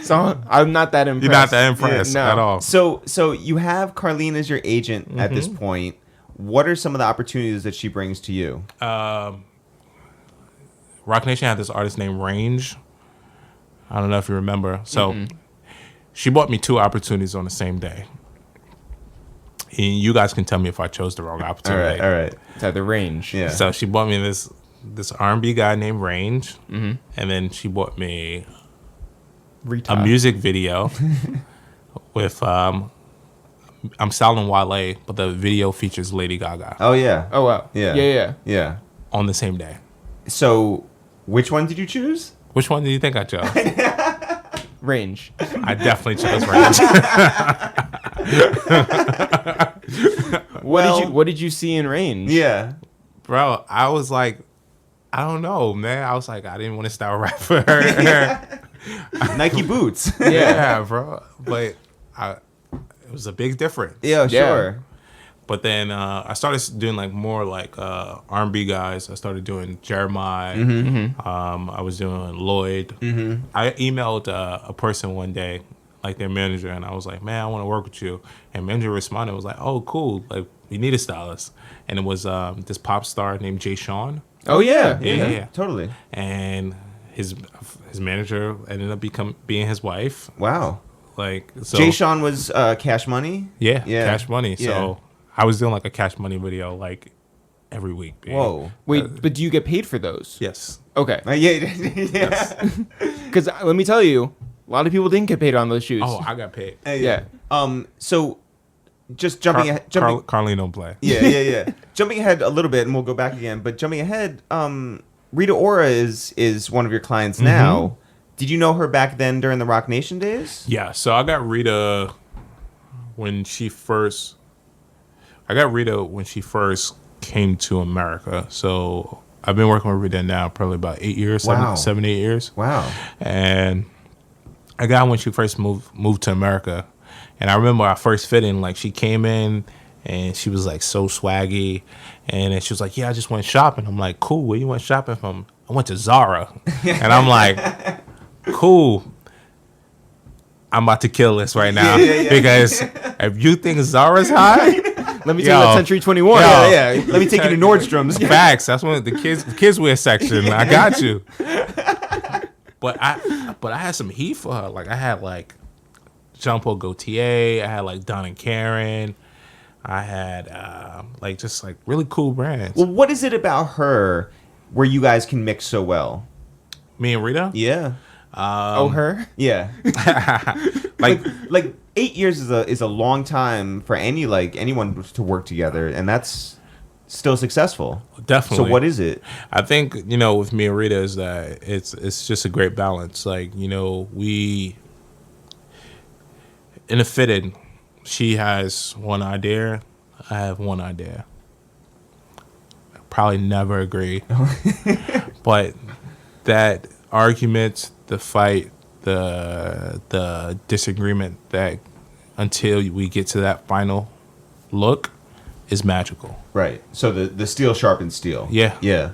So I'm not that impressed. You're not that impressed Yeah, no. at all. So you have Carlene as your agent at this point. What are some of the opportunities that she brings to you? Rock Nation had this artist named Range. I don't know if you remember. So she bought me 2 opportunities on the same day. And you guys can tell me if I chose the wrong opportunity. All right. It's at the range. Yeah. So she bought me this R&B guy named Range, and then she bought me a music video with I'm styling Wale, but the video features Lady Gaga Oh yeah. Oh, wow. Yeah. Yeah. on the same day. So which one did you choose? Which one do you think I chose? Range. I definitely chose Range. What did you see in Range? Yeah. Bro, I was like, I don't know, man. I was like, I didn't want to style rap for her. Nike boots. Yeah, bro. But it was a big difference. Yeah, sure. But then I started doing like more like R&B guys. I started doing Jeremiah. I was doing Lloyd. I emailed a person one day, like their manager, and I was like, man, I want to work with you. And manager responded, was like, oh, cool. Like, we need a stylist. And it was this pop star named Jay Sean. Oh, yeah. Yeah. Totally. And his manager ended up being his wife. Wow. Like, so Jay Sean was Cash Money? Yeah, Yeah. Cash Money. Yeah. So I was doing like a Cash Money video like every week. Babe. Whoa. Wait, but do you get paid for those? Yes. Okay. Yeah. Because let me tell you, a lot of people didn't get paid on those shoots. Oh, I got paid. Yeah. So just jumping ahead. Carlene don't play. Yeah. Jumping ahead a little bit, and we'll go back again. But jumping ahead, Rita Ora is one of your clients now. Did you know her back then during the Rock Nation days? Yeah, so I got Rita when she first came to America. So I've been working with Rita now probably about 8 years, Wow. 7, 8 years. Wow. And I got when she first moved to America. And I remember our first fitting, like she came in and she was like so swaggy. And then she was like, yeah, I just went shopping. I'm like, cool, where you went shopping from? I went to Zara. And I'm like, cool. I'm about to kill this right now. Because if you think Zara's high, let me take you to Century 21. Yo. Yeah. Let me take you to Nordstrom's. Facts. That's one of the kids wear section. I got you. But I had some heat for her. Like I had like Jean Paul Gaultier. I had like Don and Karen. I had like just like really cool brands. Well, what is it about her where you guys can mix so well? Me and Rita. Yeah. Her? Yeah. like 8 years is a long time for anyone to work together, and that's still successful. Definitely. So what is it? I think, with me and Rita is that it's just a great balance. Like, we in a fitted, she has one idea, I have one idea. Probably never agree. But that argument, the fight, the disagreement, that until we get to that final look is magical. Right. So the steel sharpens steel. Yeah. Yeah.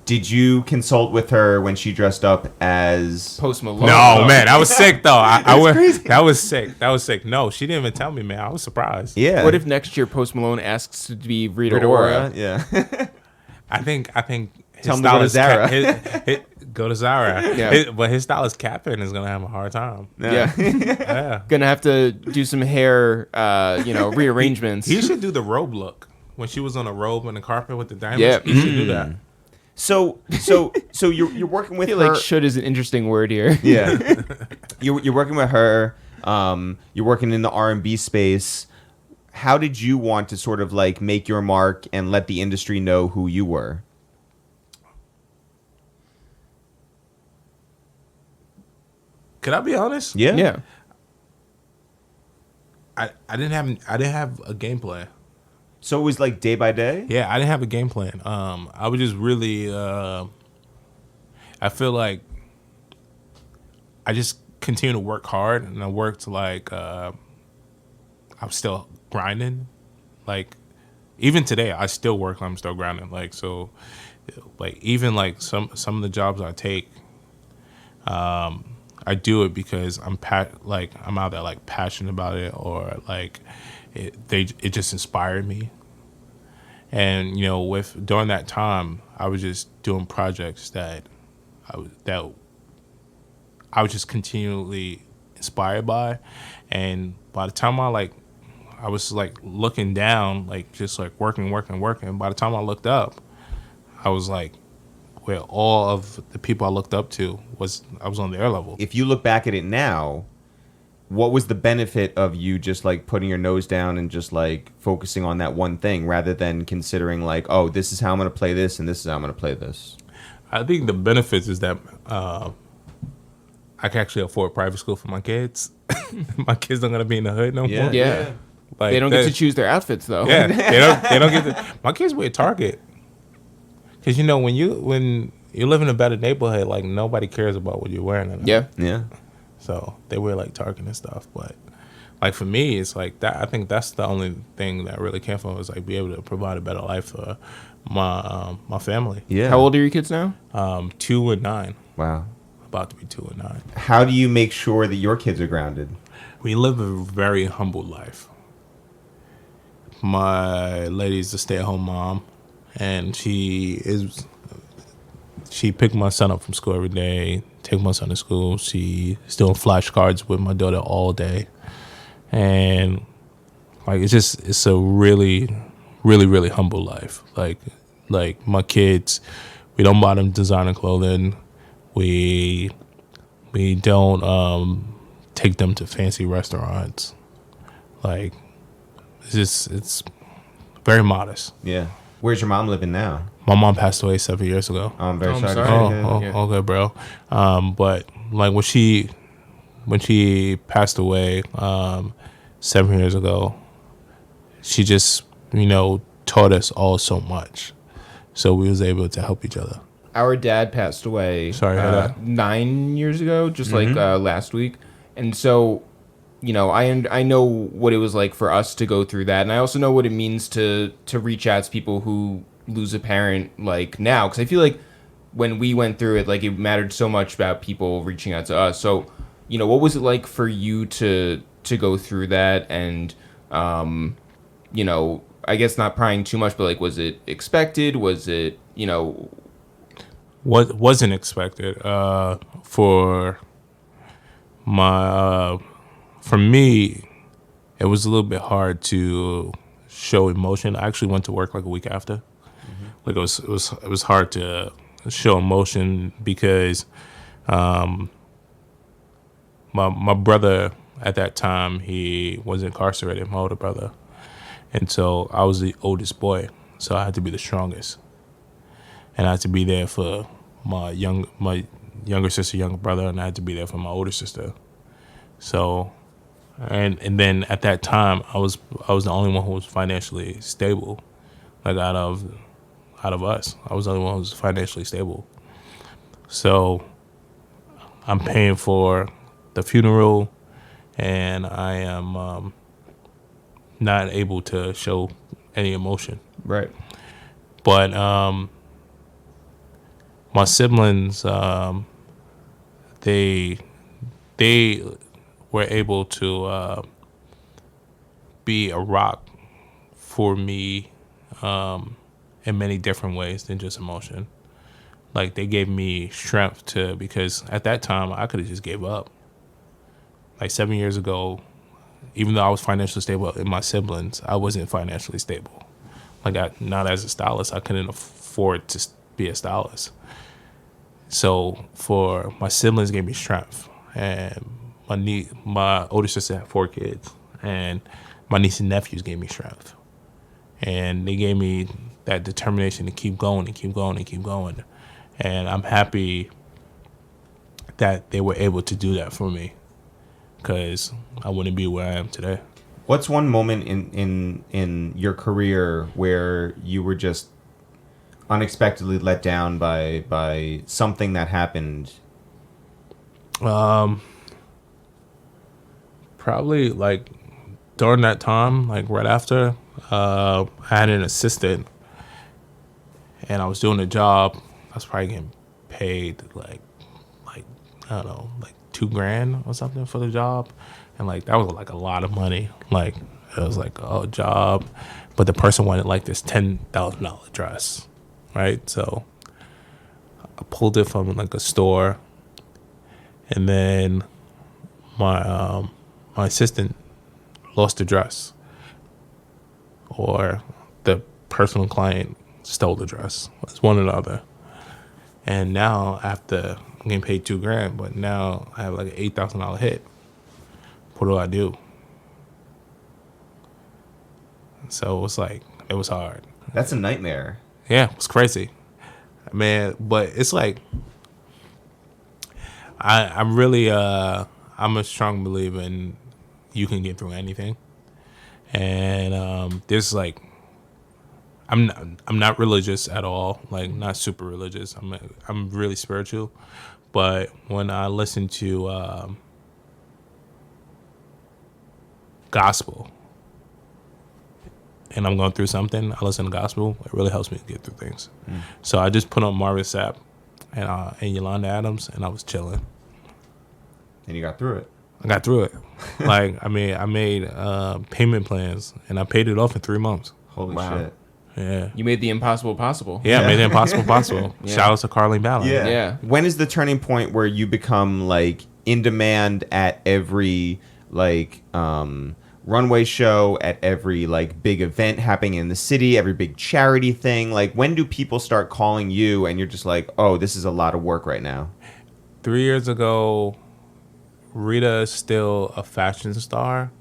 Did you consult with her when she dressed up as Post Malone? No, man, that was sick though. crazy. That was sick. No, she didn't even tell me, man. I was surprised. Yeah. What if next year Post Malone asks to be Rita Ora? Yeah. I think his Tell him to go to stylist Zara. go to Zara. Yeah. But his stylist Captain is gonna have a hard time. Yeah. Yeah. Gonna have to do some hair, rearrangements. He should do the robe look when she was on a robe on the carpet with the diamonds. Yeah. He should do that. So you're working with I feel her. like should is an interesting word here. Yeah. You're working with her. You're working in the R&B space. How did you want to sort of like make your mark and let the industry know who you were? Could I be honest? Yeah. Yeah. I didn't have a game plan. So it was like day by day? Yeah, I didn't have a game plan. I was just really I feel like I just continue to work hard, and I worked like I'm still grinding. Like even today I still work, I'm still grinding. Like so like even like some of the jobs I take, I do it because I'm out there like passionate about it, or like it just inspired me. And during that time, I was just doing projects that I was just continually inspired by. And by the time I was like looking down, like just like working. By the time I looked up, I was like, where all of the people I looked up to I was on their level. If you look back at it now, what was the benefit of you just like putting your nose down and just like focusing on that one thing rather than considering like, oh, this is how I'm going to play this and this is how I'm going to play this? I think the benefits is that I can actually afford private school for my kids. My kids aren't going to be in the hood no more. Yeah. Like, They don't get to choose their outfits though. Yeah, they don't get to. My kids wear Target. Because when you live in a better neighborhood, like nobody cares about what you're wearing. Yeah. Yeah. So they wear like Target and stuff. But like for me, it's like that. I think that's the only thing that really came from was like be able to provide a better life for my family. Yeah. How old are your kids now? 2 and 9. Wow. About to be 2 and 9. How do you make sure that your kids are grounded? We live a very humble life. My lady's a stay-at-home mom, and she picked my son up from school every day, take my son to school. She's doing flashcards with my daughter all day, and like it's a really, really, really humble life. Like my kids, we don't buy them designer clothing. We don't take them to fancy restaurants. Like it's very modest. Yeah. Where's your mom living now? My mom passed away 7 years ago. Oh, I'm very I'm sorry. sorry. To Oh, hear that. oh, okay, bro. But like when she passed away 7 years ago, she just taught us all so much, so we was able to help each other. Our dad passed away. Sorry to hear that. 9 years ago, just like last week, and so I know what it was like for us to go through that, and I also know what it means to reach out to people who lose a parent like now, because I feel like when we went through it, like it mattered so much about people reaching out to us. So what was it like for you to go through that? And I guess not prying too much, but like, was it expected? Was it What wasn't expected for my for me, it was a little bit hard to show emotion. I actually went to work like a week after. Like it was hard to show emotion because my brother at that time, he was incarcerated, my older brother, and so I was the oldest boy, so I had to be the strongest, and I had to be there for my younger sister, younger brother, and I had to be there for my older sister. So, and then at that time, I was the only one who was financially stable, like out of us. I was the only one who was financially stable. So I'm paying for the funeral, and I am not able to show any emotion. Right. But my siblings, they were able to be a rock for me in many different ways than just emotion. Like they gave me strength because at that time I could have just gave up. Like 7 years ago, even though I was financially stable in my siblings, I wasn't financially stable. Like not as a stylist, I couldn't afford to be a stylist. So for my siblings gave me strength, and my older sister had 4 kids, and my niece and nephews gave me strength, and they gave me that determination to keep going and keep going and keep going. And I'm happy that they were able to do that for me, because I wouldn't be where I am today. What's one moment in your career where you were just unexpectedly let down by something that happened? Probably like during that time, like right after, I had an assistant, and I was doing a job. I was probably getting paid like I don't know, like $2,000 or something for the job, and like that was like a lot of money. Like it was like a job, but the person wanted like this $10,000 dress, right? So I pulled it from like a store, and then my assistant lost the dress, or the personal client stole the dress. It's one or the other. And now after I'm getting paid $2,000, but now I have like an $8,000 hit. What do I do? So it was hard. That's a nightmare. Yeah, it was crazy, man. But it's like I'm really I'm a strong believer in you can get through anything, and there's like I'm not religious at all, like not super religious. I'm really spiritual, but when I listen to gospel and I'm going through something, I listen to gospel. It really helps me get through things. So I just put on Marvin Sapp and Yolanda Adams, and I was chilling. And you got through it. I got through it. Like I made payment plans, and I paid it off in 3 months. Holy Wow. shit. Yeah. You made the impossible possible. Yeah, I made the impossible possible. Yeah. Shout out to Carleen Ballard. Yeah. When is the turning point where you become like in demand at every like runway show, at every like big event happening in the city, every big charity thing? Like when do people start calling you and you're just like, oh, this is a lot of work right now? 3 years ago, Rita is still a fashion star,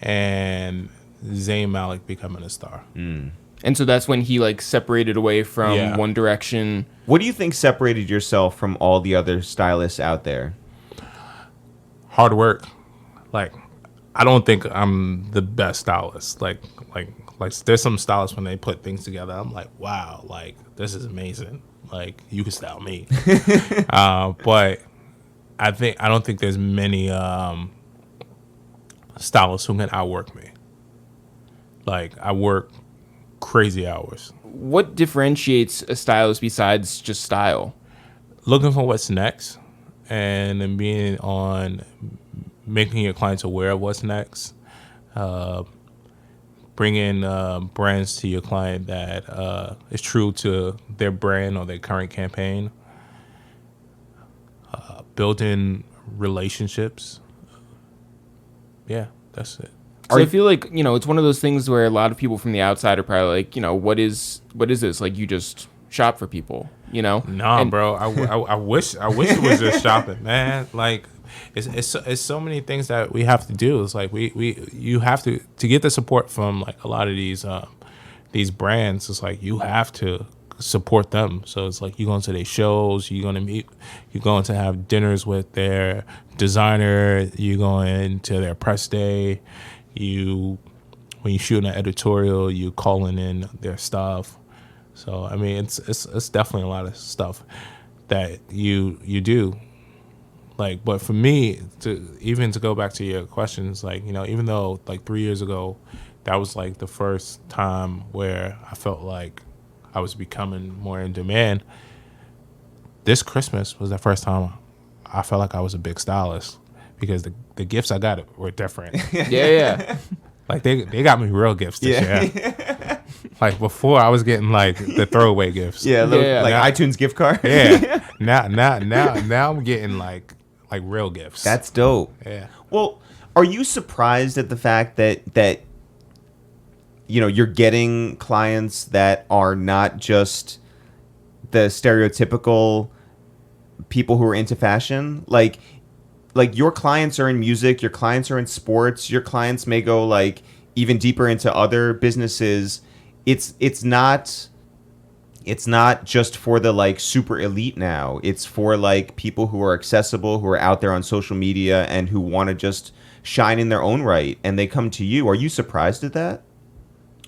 and Zayn Malik becoming a star. And so that's when he like separated away from One Direction. What do you think separated yourself from all the other stylists out there? Hard work. Like, I don't think I'm the best stylist. Like there's some stylists when they put things together, I'm like, wow, like this is amazing. Like you can style me. But I don't think there's many stylists who can outwork me. Like I work crazy hours. What differentiates a stylist besides just style? Looking for what's next, and then being on making your clients aware of what's next. Bringing brands to your client that is true to their brand or their current campaign. Building relationships. Yeah, that's it. So I feel like, it's one of those things where a lot of people from the outside are probably like, what is this? Like, you just shop for people, Nah, bro. I wish it was just shopping, man. Like, it's so many things that we have to do. It's like you have to get the support from like a lot of these brands. It's like you have to support them. So it's like you're going to their shows, you're going to have dinners with their designer, you're going to their press day. When you shoot an editorial, you calling in their stuff. So I mean, it's definitely a lot of stuff that you do. Like, but for me, to go back to your questions, like, even though like 3 years ago, that was like the first time where I felt like I was becoming more in demand. This Christmas was the first time I felt like I was a big stylist because the gifts I got were different. Yeah. Like they got me real gifts this year. Like before, I was getting like the throwaway gifts. Like now, iTunes gift card. Yeah. Now I'm getting like real gifts. That's dope. Yeah. Well, are you surprised at the fact that you're getting clients that are not just the stereotypical people who are into fashion? Like your clients are in music, your clients are in sports, your clients may go like even deeper into other businesses. It's not just for the like super elite now. It's for like people who are accessible, who are out there on social media and who want to just shine in their own right, and they come to you. Are you surprised at that?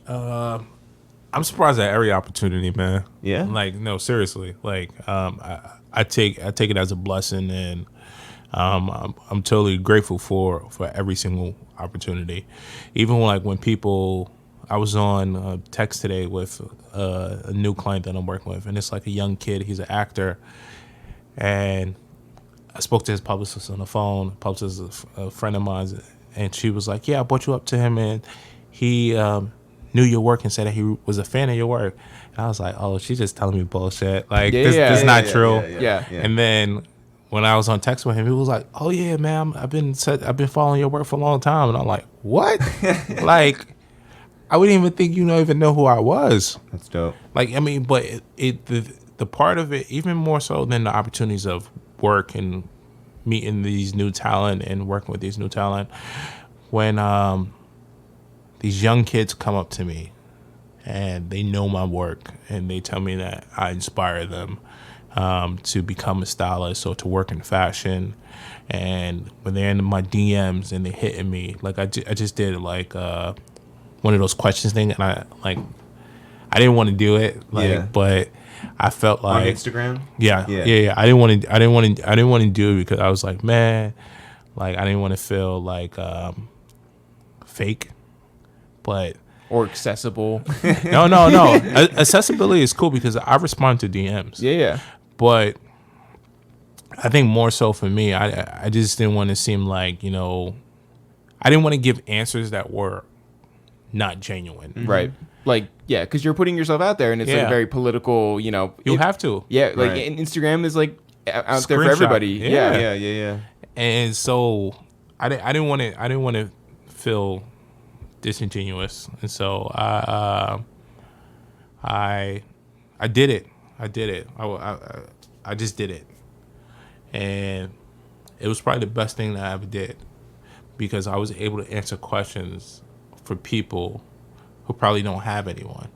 I'm surprised at every opportunity, man. Yeah. Like, no, seriously. Like, I take it as a blessing, and I'm totally grateful for every single opportunity. Even when people, I was on text today with a new client that I'm working with, and it's like a young kid. He's an actor, and I spoke to his publicist on the phone. Publicist is a friend of mine, and she was like, "Yeah, I brought you up to him, and he knew your work and said that he was a fan of your work." And I was like, "Oh, she's just telling me bullshit. Like, this is not true." Yeah. And then when I was on text with him, he was like, "Oh yeah, man, I've been following your work for a long time." And I'm like, "What?" Like, I wouldn't even think even know who I was. That's dope. Like, I mean, but the part of it, even more so than the opportunities of work and meeting these new talent and working with these new talent, when these young kids come up to me and they know my work and they tell me that I inspire them to become a stylist or to work in fashion, and when they're in my DMs and they're hitting me, like I just did like one of those questions thing, and I didn't want to do it, but I felt like on Instagram. Yeah. I didn't want to do it because I was like, man, like I didn't want to feel like fake, but or accessible. no. Accessibility is cool because I respond to DMs. Yeah. But I think more so for me, I just didn't want to seem like I didn't want to give answers that were not genuine. Mm-hmm. Right. Like, yeah, because you're putting yourself out there, and it's like a very political, You have to. Yeah, like Instagram is like out there for everybody. Yeah. And so I didn't want to feel disingenuous, and so I did it. I just did it, and it was probably the best thing that I ever did because I was able to answer questions for people who probably don't have anyone.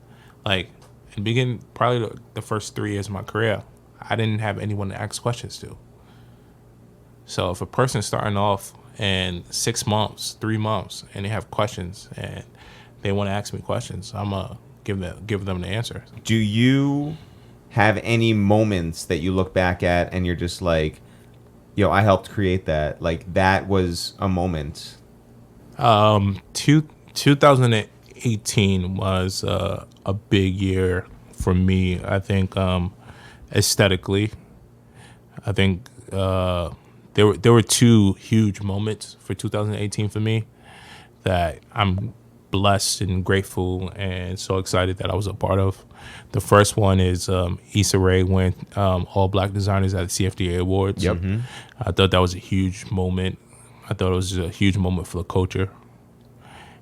Like, in the beginning, probably the first 3 years of my career, I didn't have anyone to ask questions to. So if a person's starting off in 6 months, 3 months, and they have questions and they want to ask me questions, I'm gonna give them the answer. Do you have any moments that you look back at and you're just like, yo, I helped create that? Like, that was a moment. 2018 was a big year for me. I think aesthetically, I think there were 2 huge moments for 2018 for me that I'm blessed and grateful and so excited that I was a part of. The first one is Issa Rae went all black designers at the CFDA Awards. Yep. I thought that was a huge moment. I thought it was a huge moment for the culture.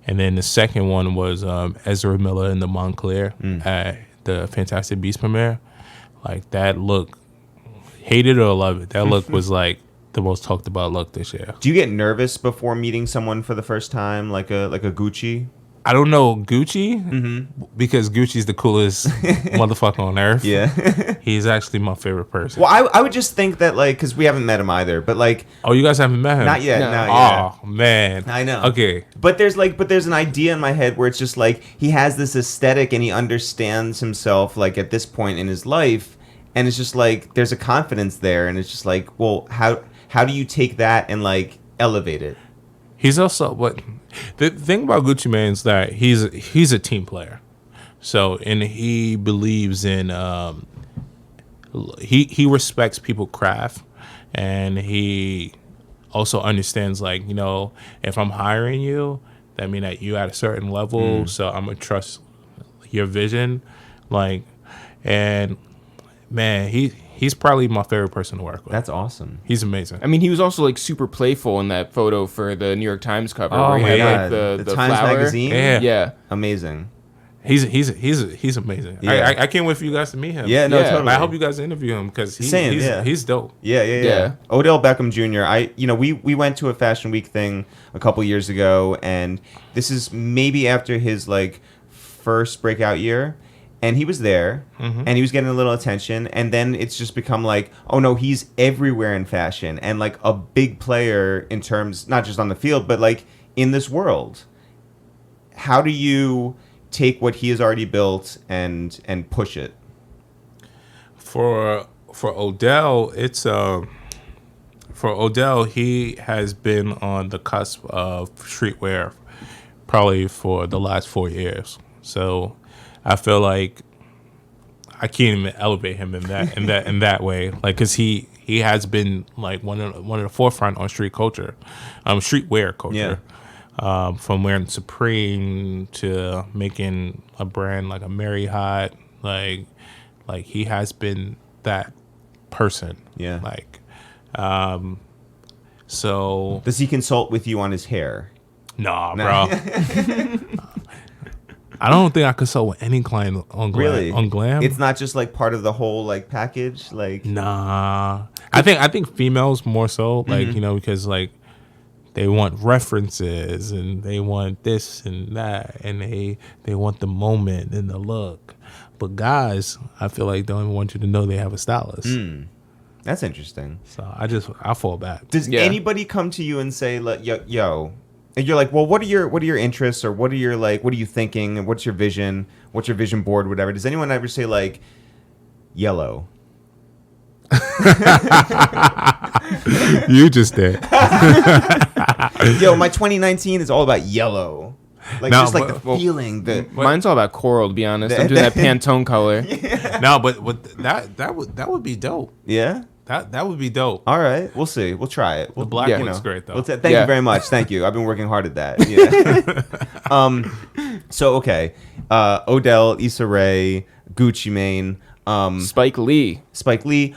And then the second one was Ezra Miller and the Montclair at the Fantastic Beasts premiere. Like, that look, hate it or love it, that look was like the most talked about look this year. Do you get nervous before meeting someone for the first time, like a Gucci? I don't know Gucci because Gucci's the coolest motherfucker on earth. Yeah. He's actually my favorite person. Well, I would just think that, like, because we haven't met him either, but like, Oh, you guys haven't met him? not yet. No. Not yet. Oh, man. I know. Okay. But there's an idea in my head where it's just like he has this aesthetic and he understands himself, like, at this point in his life, and it's just like there's a confidence there, and it's just like, well, how do you take that and like elevate it? He's also the thing about Gucci Mane is that he's a team player. So, and he believes in he respects people's craft, and he also understands, like, you know, if I'm hiring you, that mean that you at a certain level, so I'm gonna trust your vision, like, and man, he's probably my favorite person to work with. That's awesome. He's amazing. I mean, he was also like super playful in that photo for the New York Times cover. Oh, where he my had, God. like, The the Times flower. magazine? Yeah. Amazing. He's amazing. Yeah. I can't wait for you guys to meet him. Yeah, no, Yeah. totally. I hope you guys interview him because Same, yeah. he's dope. Yeah. Yeah. Odell Beckham Jr. We went to a Fashion Week thing a couple years ago, and this is maybe after his like first breakout year, and he was there, and he was getting a little attention, and then it's just become like, oh no, he's everywhere in fashion, and like a big player in terms not just on the field, but like in this world. How do you take what he has already built and push it? For Odell, it's for Odell, he has been on the cusp of streetwear probably for the last 4 years. So I feel like I can't even elevate him in that way, like, because he has been like one of the forefront on streetwear culture. From wearing Supreme to making a brand like a Mary Hot, like he has been that person. Yeah. Like, so Does he consult with you on his hair? nah, bro. I don't think I consult with any client on glam. Really? On glam, It's not just like part of the whole like package, like nah. I think females more so, like, you know, because like they want references and they want this and that, and they want the moment and the look. But guys, I feel like don't even want you to know they have a stylist. That's interesting. So I fall back. Does anybody come to you and say, like, yo, and you're like, well, what are your interests, or what are you thinking, and what's your vision board, whatever? Does anyone ever say like yellow? You just did. Yo, my 2019 is all about yellow. Like, No, just like but- the feeling that Mine's all about coral, to be honest. I'm doing that Pantone color. No, but that would be dope. yeah. That would be dope. All right, we'll see. We'll try it. We'll, The black Yeah. looks great though. Thank Yeah. you very much. Thank you. I've been working hard at that. Yeah. So okay, Odell, Issa Rae, Gucci Mane, Spike Lee. Spike Lee.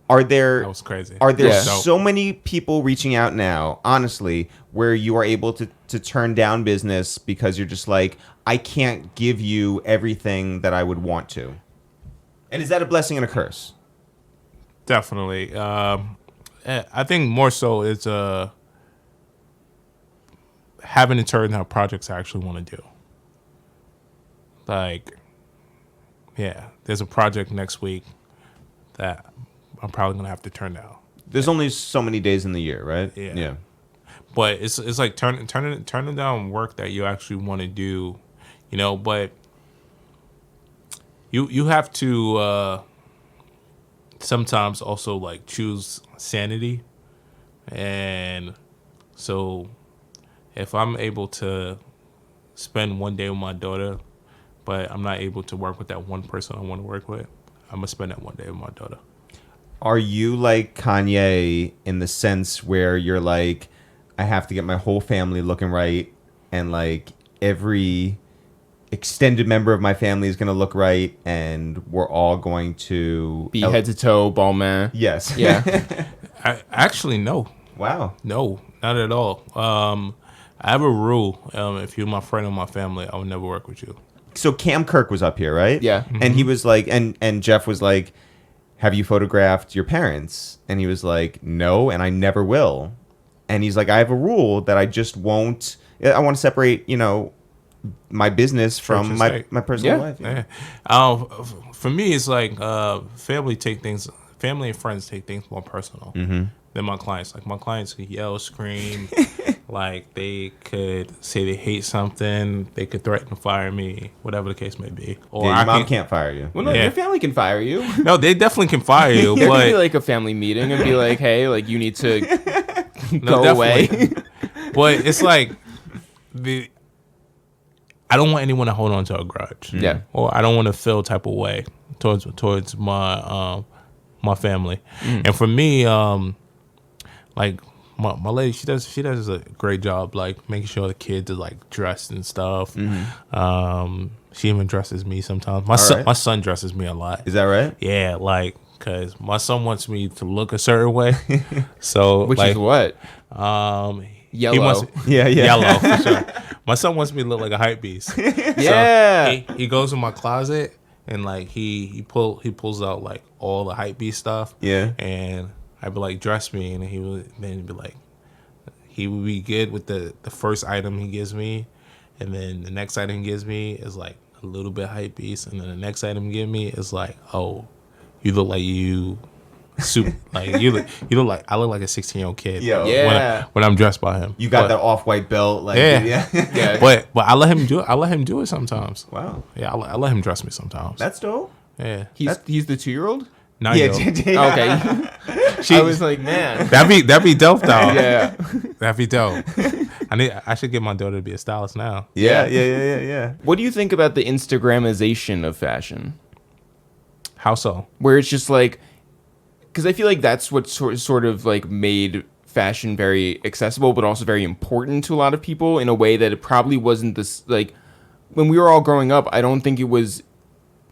Are there That was crazy. Are there Yeah. so many people reaching out now, honestly, where you are able to turn down business because you're just like, I can't give you everything that I would want to? And is that a blessing and a curse? Definitely. I think more so it's having to turn down projects I actually want to do. Like, yeah, there's a project next week that I'm probably going to have to turn down. There's only so many days in the year, right? Yeah. But it's like turning down work that you actually want to do, you know, but you have to sometimes also like choose sanity. And so if I'm able to spend one day with my daughter, but I'm not able to work with that one person I want to work with, I'm gonna spend that one day with my daughter. Are you like Kanye in the sense where you're like, I have to get my whole family looking right, and like every extended member of my family is going to look right, and we're all going to Be head to toe, ball man. Yes. Yeah. I actually no, Wow. not at all. I have a rule: if you're my friend or my family, I will never work with you. So Cam Kirk was up here, right? Yeah. And he was like, and Jeff was like, have you photographed your parents? And he was like, no, and I never will. And he's like, I have a rule that I just won't. I want to separate, you know, my business from my personal life. Yeah. For me, it's like family and friends take things more personal than my clients. Like my clients could yell, scream, like they could say they hate something, they could threaten to fire me, whatever the case may be. Or Yeah, your mom can't fire you. Well, no, your family can fire you. No, they definitely can fire you, There could but be like a family meeting and be like, hey, like you need to no, go away. But it's like I don't want anyone to hold on to a grudge. Yeah. Or I don't want to feel type of way towards my my family. And for me, like my lady, she does a great job like making sure the kids are like dressed and stuff. She even dresses me sometimes. My son dresses me a lot. Is that right? Yeah, like because my son wants me to look a certain way. So Which like, is what? He Yellow. wants, yellow for sure. My son wants me to look like a hype beast. Yeah. So he goes in my closet and like he pulls out like all the hype beast stuff. Yeah. And I'd be like, dress me, and he would be good with the first item he gives me, and then the next item he gives me is like a little bit hype beast, and then the next item he gives me is like, oh, you look like you. Like you look like I look like a 16-year-old kid. Yeah. When I'm dressed by him. You got that off-white belt, like Yeah. But I let him do it. I let him do it sometimes. Wow, Yeah, I let him dress me sometimes. that's dope. Yeah. He's the 2-year-old? No, Yeah, Okay. I was like, man. that'd be dope though. Yeah. That'd be dope. I should get my daughter to be a stylist now. Yeah. What do you think about the Instagramization of fashion? How so? Where it's just like, because I feel like that's what sort of like made fashion very accessible, but also very important to a lot of people in a way that it probably wasn't this, like, when we were all growing up, I don't think it was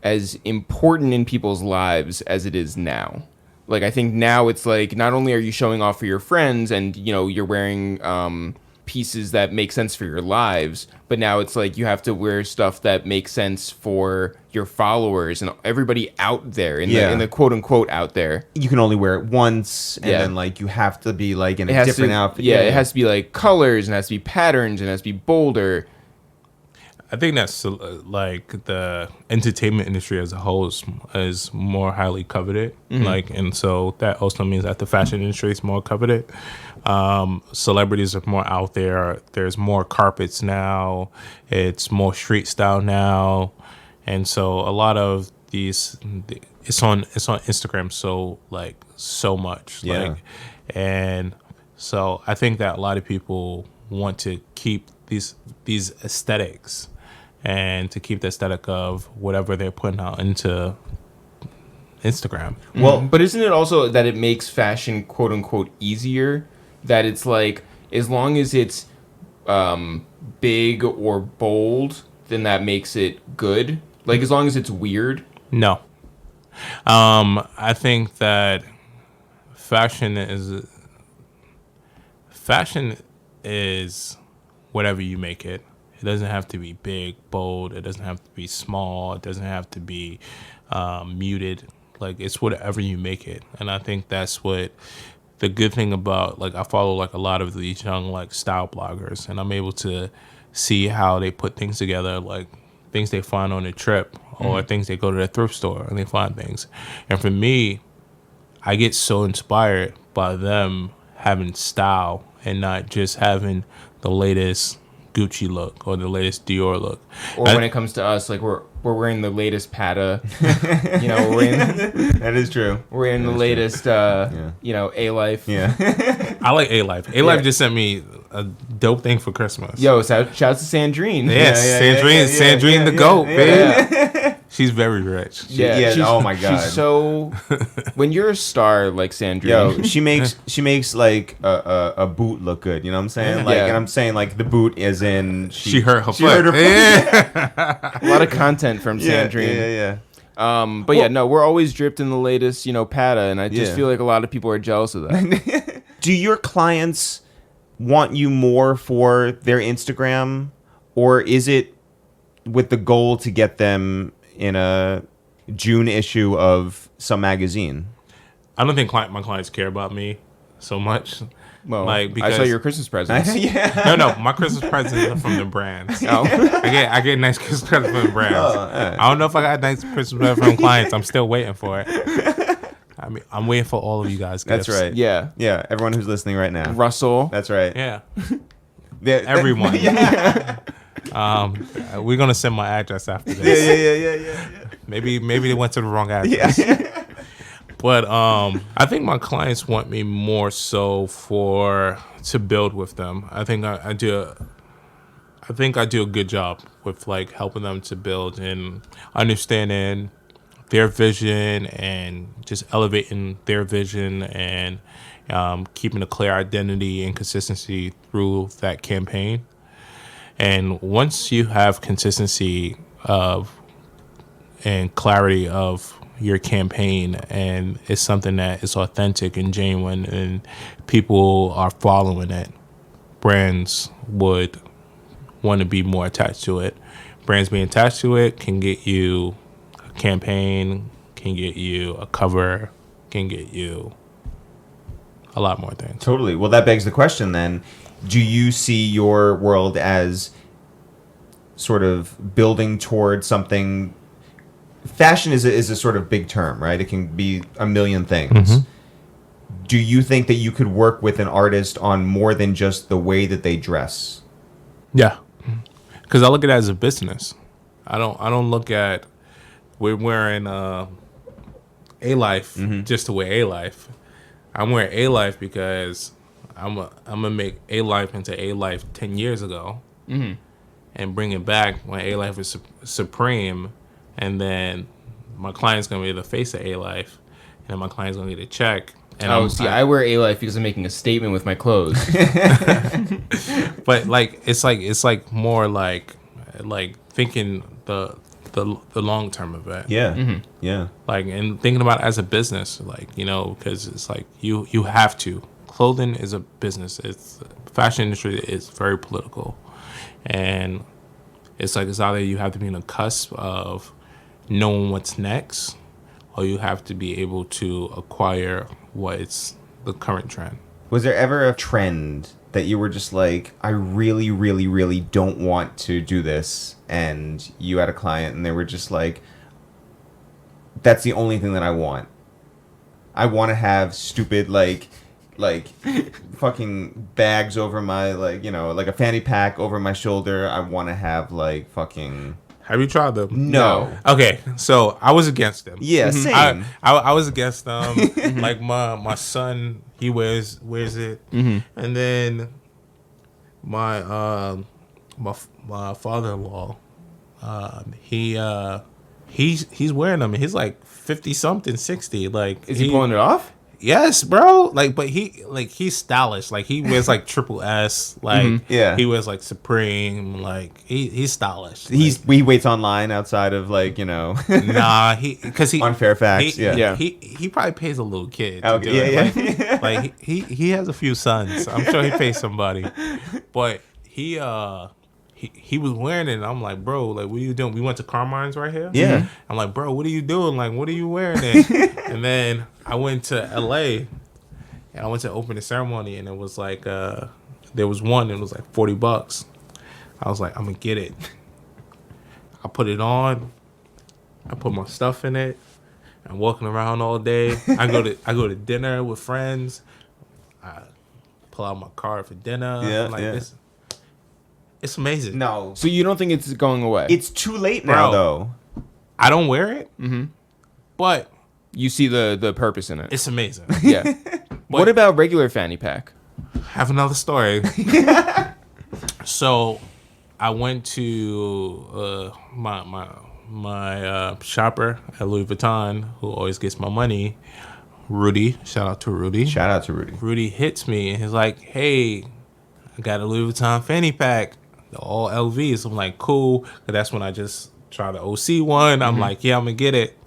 as important in people's lives as it is now. Like, I think now it's like, not only are you showing off for your friends and, you know, you're wearing pieces that make sense for your lives, but now it's like you have to wear stuff that makes sense for your followers and everybody out there in the quote unquote out there. You can only wear it once, and then like you have to be like in a different outfit. Yeah, it has to be like colors, and it has to be patterns, and it has to be bolder. I think that's like the entertainment industry as a whole is more highly coveted. Like, and so that also means that the fashion industry is more coveted. Celebrities are more out there. There's more carpets now. It's more street style now, and so a lot of these it's on Instagram. So much. Like, and so I think that a lot of people want to keep these aesthetics. And to keep the aesthetic of whatever they're putting out into Instagram. Well, but isn't it also that it makes fashion quote unquote easier? That it's like, as long as it's big or bold, then that makes it good. Like, as long as it's weird. No. I think that fashion is whatever you make it. It doesn't have to be big, bold. It doesn't have to be small. It doesn't have to be muted. Like, it's whatever you make it. And I think that's what the good thing about, like, I follow like a lot of these young like style bloggers, and I'm able to see how they put things together, like things they find on a trip or things they go to the thrift store and they find things. And for me, I get so inspired by them having style and not just having the latest Gucci look or the latest Dior look. Or when it comes to us, like we're wearing the latest Pata, you know, That is true. we're in the latest, you know, A Life. Yeah. I like A Life. A Life just sent me a dope thing for Christmas. Yo, shouts to Sandrine. Yes, Sandrine the GOAT, baby. Yeah. She's very rich. Yeah, oh my God. She's so. When you're a star like Sandrine, Yo, she makes like a boot look good. You know what I'm saying? Like, Yeah. and I'm saying like the boot is in She hurt her she foot. hurt her foot. Yeah. a lot of content from Yeah, Sandrine. yeah. But yeah, no, we're always dripped in the latest, you know, Pata, and I just Yeah. feel like a lot of people are jealous of that. Do your clients want you more for their Instagram, or is it with the goal to get them in a June issue of some magazine? I don't think my clients care about me so much. Well, Like, I because saw your Christmas presents. Yeah. No, my Christmas presents are from the brands. Oh. I get nice Christmas presents from the brands. alright. I don't know if I got nice Christmas presents from clients. I'm still waiting for it. I mean, I'm waiting for all of you guys. That's gifts. right. Yeah. Yeah. Everyone who's listening right now. Russell. That's right. Yeah, Yeah. everyone. Yeah. We're gonna send my address after this. Yeah. Maybe they went to the wrong address. Yeah. But I think my clients want me more so to build with them. I think I do a good job with like helping them to build and understanding their vision and just elevating their vision and keeping a clear identity and consistency through that campaign. And once you have consistency and clarity of your campaign, and it's something that is authentic and genuine and people are following it, brands would want to be more attached to it. Brands being attached to it can get you a campaign, can get you a cover, can get you a lot more things. Totally. Well, that begs the question then. Do you see your world as sort of building towards something? Fashion is a sort of big term, right? It can be a million things. Do you think that you could work with an artist on more than just the way that they dress? Yeah, because I look at it as a business. I don't look at we're wearing A Life just to wear A Life. I'm wearing A Life because I'm gonna make A Life into A Life 10 years ago, and bring it back when A Life is supreme, and then my client's gonna be the face of A Life, and my client's gonna get a check. And I wear A Life because I'm making a statement with my clothes. But like it's like more like thinking the long term of it. Yeah. Yeah. Like, and thinking about it as a business, like, you know, because it's like you have to. Clothing is a business. It's fashion industry is very political, and it's like it's either you have to be on the cusp of knowing what's next, or you have to be able to acquire what's the current trend. Was there ever a trend that you were just like, I really, really, really don't want to do this, and you had a client and they were just like, that's the only thing that I want. I want to have stupid like fucking bags over my, like, you know, like a fanny pack over my shoulder. I want to have like fucking... Have you tried them? No. Okay, so I was against them. Yeah, same. I was against them. Like my son, he wears it, and then my father-in-law, he's wearing them. And he's like 50 something, 60. Like, Is he pulling it off? Yes, bro. Like, but he's stylish. Like, he wears like triple S. Like, Yeah. he wears like Supreme. Like, he's stylish. He waits online outside of, like, you know... Nah, because he on Fairfax, yeah. He probably pays a little kid. To Okay, do it. yeah. Like he has a few sons. I'm sure he pays somebody, but he was wearing it. And I'm like, bro, like, what are you doing? We went to Carmine's right here. Yeah. I'm like, bro, what are you doing? Like, what are you wearing? It? And then I went to LA, And I went to open the ceremony, and it was like there was one. It was like $40. I was like, I'm gonna get it. I put it on. I put my stuff in it. I'm walking around all day. I go to dinner with friends. I pull out my card for dinner. Yeah, I'm like, yeah. It's amazing. No. So you don't think it's going away? It's too late now, Bro. though. I don't wear it, but You see the purpose in it. it's amazing. Yeah. What about regular fanny pack? Have another story. So, I went to my shopper at Louis Vuitton, who always gets my money, Rudy. Shout out to Rudy. Shout out to Rudy. Rudy hits me and he's like, "Hey, I got a Louis Vuitton fanny pack, all LVs." I'm like, "Cool." 'Cause that's when I just tried the OC one. I'm like, "Yeah, I'm gonna get it."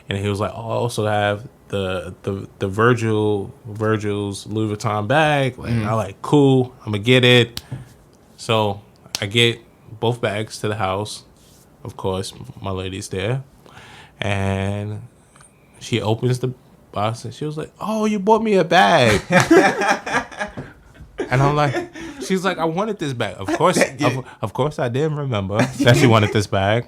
And he was like, "Oh, I also have the Virgil's Louis Vuitton bag." Like, I like, "Cool, I'm gonna get it." So I get both bags to the house. Of course, my lady's there, and she opens the box and she was like, "Oh, you bought me a bag." And I'm like, she's like, "I wanted this bag." Of course, I didn't remember that she wanted this bag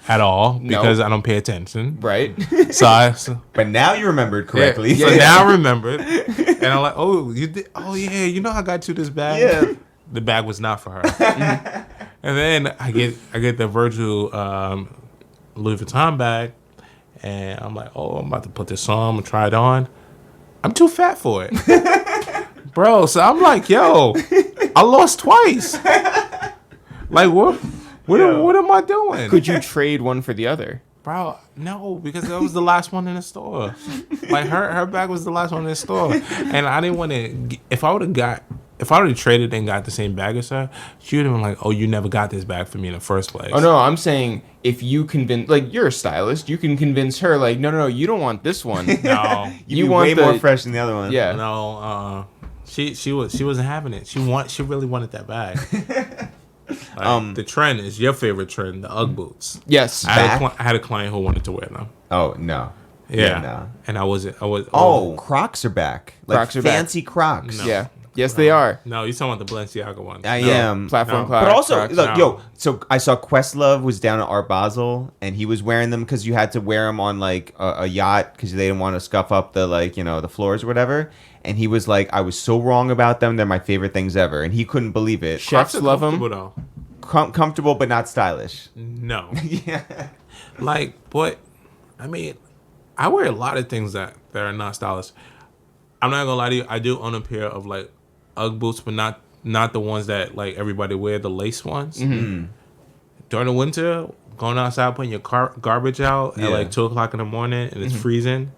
at all because I don't pay attention. Right. So But now you remembered correctly. so now I remembered, and I'm like, "Oh, you did? Oh yeah, you know I got you this bag." Yeah. The bag was not for her. And then I get the Virgil Louis Vuitton bag, and I'm like, "Oh, I'm about to put this on. I'm gonna try it on." I'm too fat for it, bro. So I'm like, "Yo, I lost twice. Like what? What am I doing?" Could you trade one for the other? Bro, no, because that was the last one in the store. Like her bag was the last one in the store, and I didn't want to. If I would have traded and got the same bag as her, she would have been like, "Oh, you never got this bag for me in the first place." Oh no, I'm saying if you convince, like you're a stylist, you can convince her, like, no, you don't want this one. No, You want way the- more fresh than the other one. Yeah. no. She wasn't having it. She really wanted that bag. Like, the trend is your favorite trend, the UGG boots. Yes. I had a client who wanted to wear them. Oh no. Yeah, no. and I was. Oh, Crocs are back. Like Crocs are back. fancy Crocs. No. Yeah. Yes, they are. No, you're talking about the Balenciaga ones. I am. Platform No. Crocs. But also, Crocs. look, No. yo. So I saw Questlove was down at Art Basel, and he was wearing them because you had to wear them on like a yacht because they didn't want to scuff up the the floors or whatever. And he was like, "I was so wrong about them. They're my favorite things ever," and he couldn't believe it. Chefs love them. Though. Comfortable but not stylish. No. Yeah. Like, but I mean, I wear a lot of things that are not stylish. I'm not gonna lie to you. I do own a pair of like UGG boots, but not the ones that like everybody wear, the lace ones. Mm-hmm. During the winter, going outside putting your garbage out Yeah. at like 2:00 in the morning and it's freezing.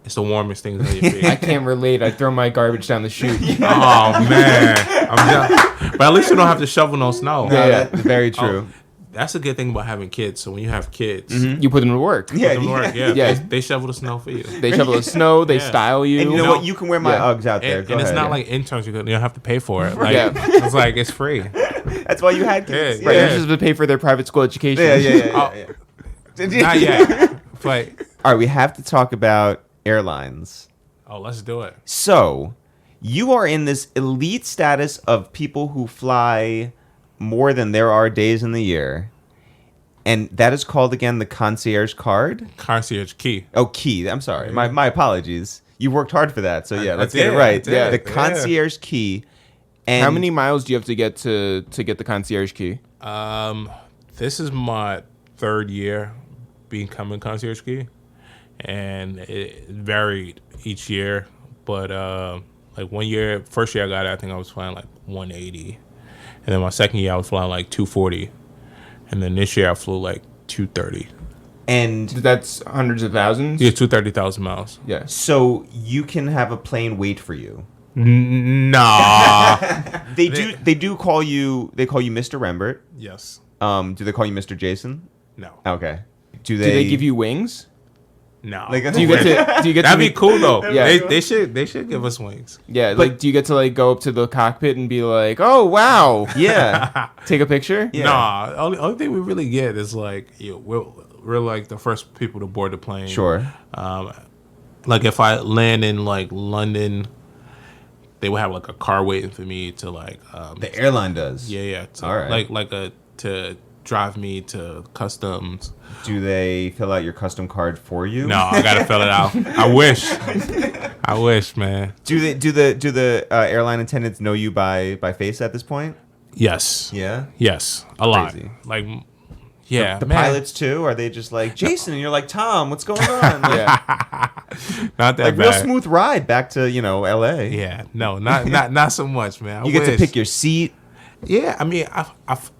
It's the warmest thing on your feet. I can't relate. I throw my garbage down the chute. Oh man, but at least you don't have to shovel no snow. No, Yeah. that's very true. That's a good thing about having kids. So when you have kids, You put them to work. Yeah, them to work, yeah, Yeah. They shovel the snow for you. They shovel the snow. They Yeah. style you. And you know No. what? You can wear my Yeah. Uggs out there. And, Go and it's ahead. not like interns. You don't have to pay for it. Like, Yeah. it's like it's free. That's why you had kids. Yeah, Right, yeah. you're just to pay for their private school education. Oh. Not yet, but All right, we have to talk about airlines. let's do it. So, you are in this elite status of people who fly more than there are days in the year. And that is called, again, the Concierge card? Concierge key. Oh, key. I'm sorry. My apologies. You worked hard for that. So, yeah, let's get it did, right. I did, Yeah, the yeah. Concierge key. And How many miles do you have to get to get the concierge key? This is my 3rd year becoming concierge key, and it varied each year. But like first year I got it, I think I was flying like 180, and then my second year I was flying like 240, and then this year I flew like 230. And That's hundreds of thousands. Yeah, 230,000 miles. Yeah. so you can have a plane wait for you. Nah. They do call you Mr. Rembert. Yes. Do they call you Mr. Jason? No. Okay. Do they give you wings? No. Like, Do you get to That'd be meet- cool though. Yeah. They should give us wings. Yeah, like do you get to like go up to the cockpit and be like, "Oh wow, Yeah. take a picture"? Yeah. Nah, only thing we really get is like we're like the first people to board the plane. Sure. Like if I land in like London they would have like a car waiting for me to like The airline does. yeah to, All right. to drive me to customs. Do they fill out your custom card for you? No, I gotta fill it out. I wish, man. Do the airline attendants know you by face at this point? Yes. Yeah. Yes, a lot. Crazy. Like, yeah, The man. pilots too? Are they just like Jason? And you're like Tom. What's going on? Yeah. Not that Like bad. real smooth ride back to L.A. Yeah, no, not so much, man. You get to pick your seat. Yeah, I mean, I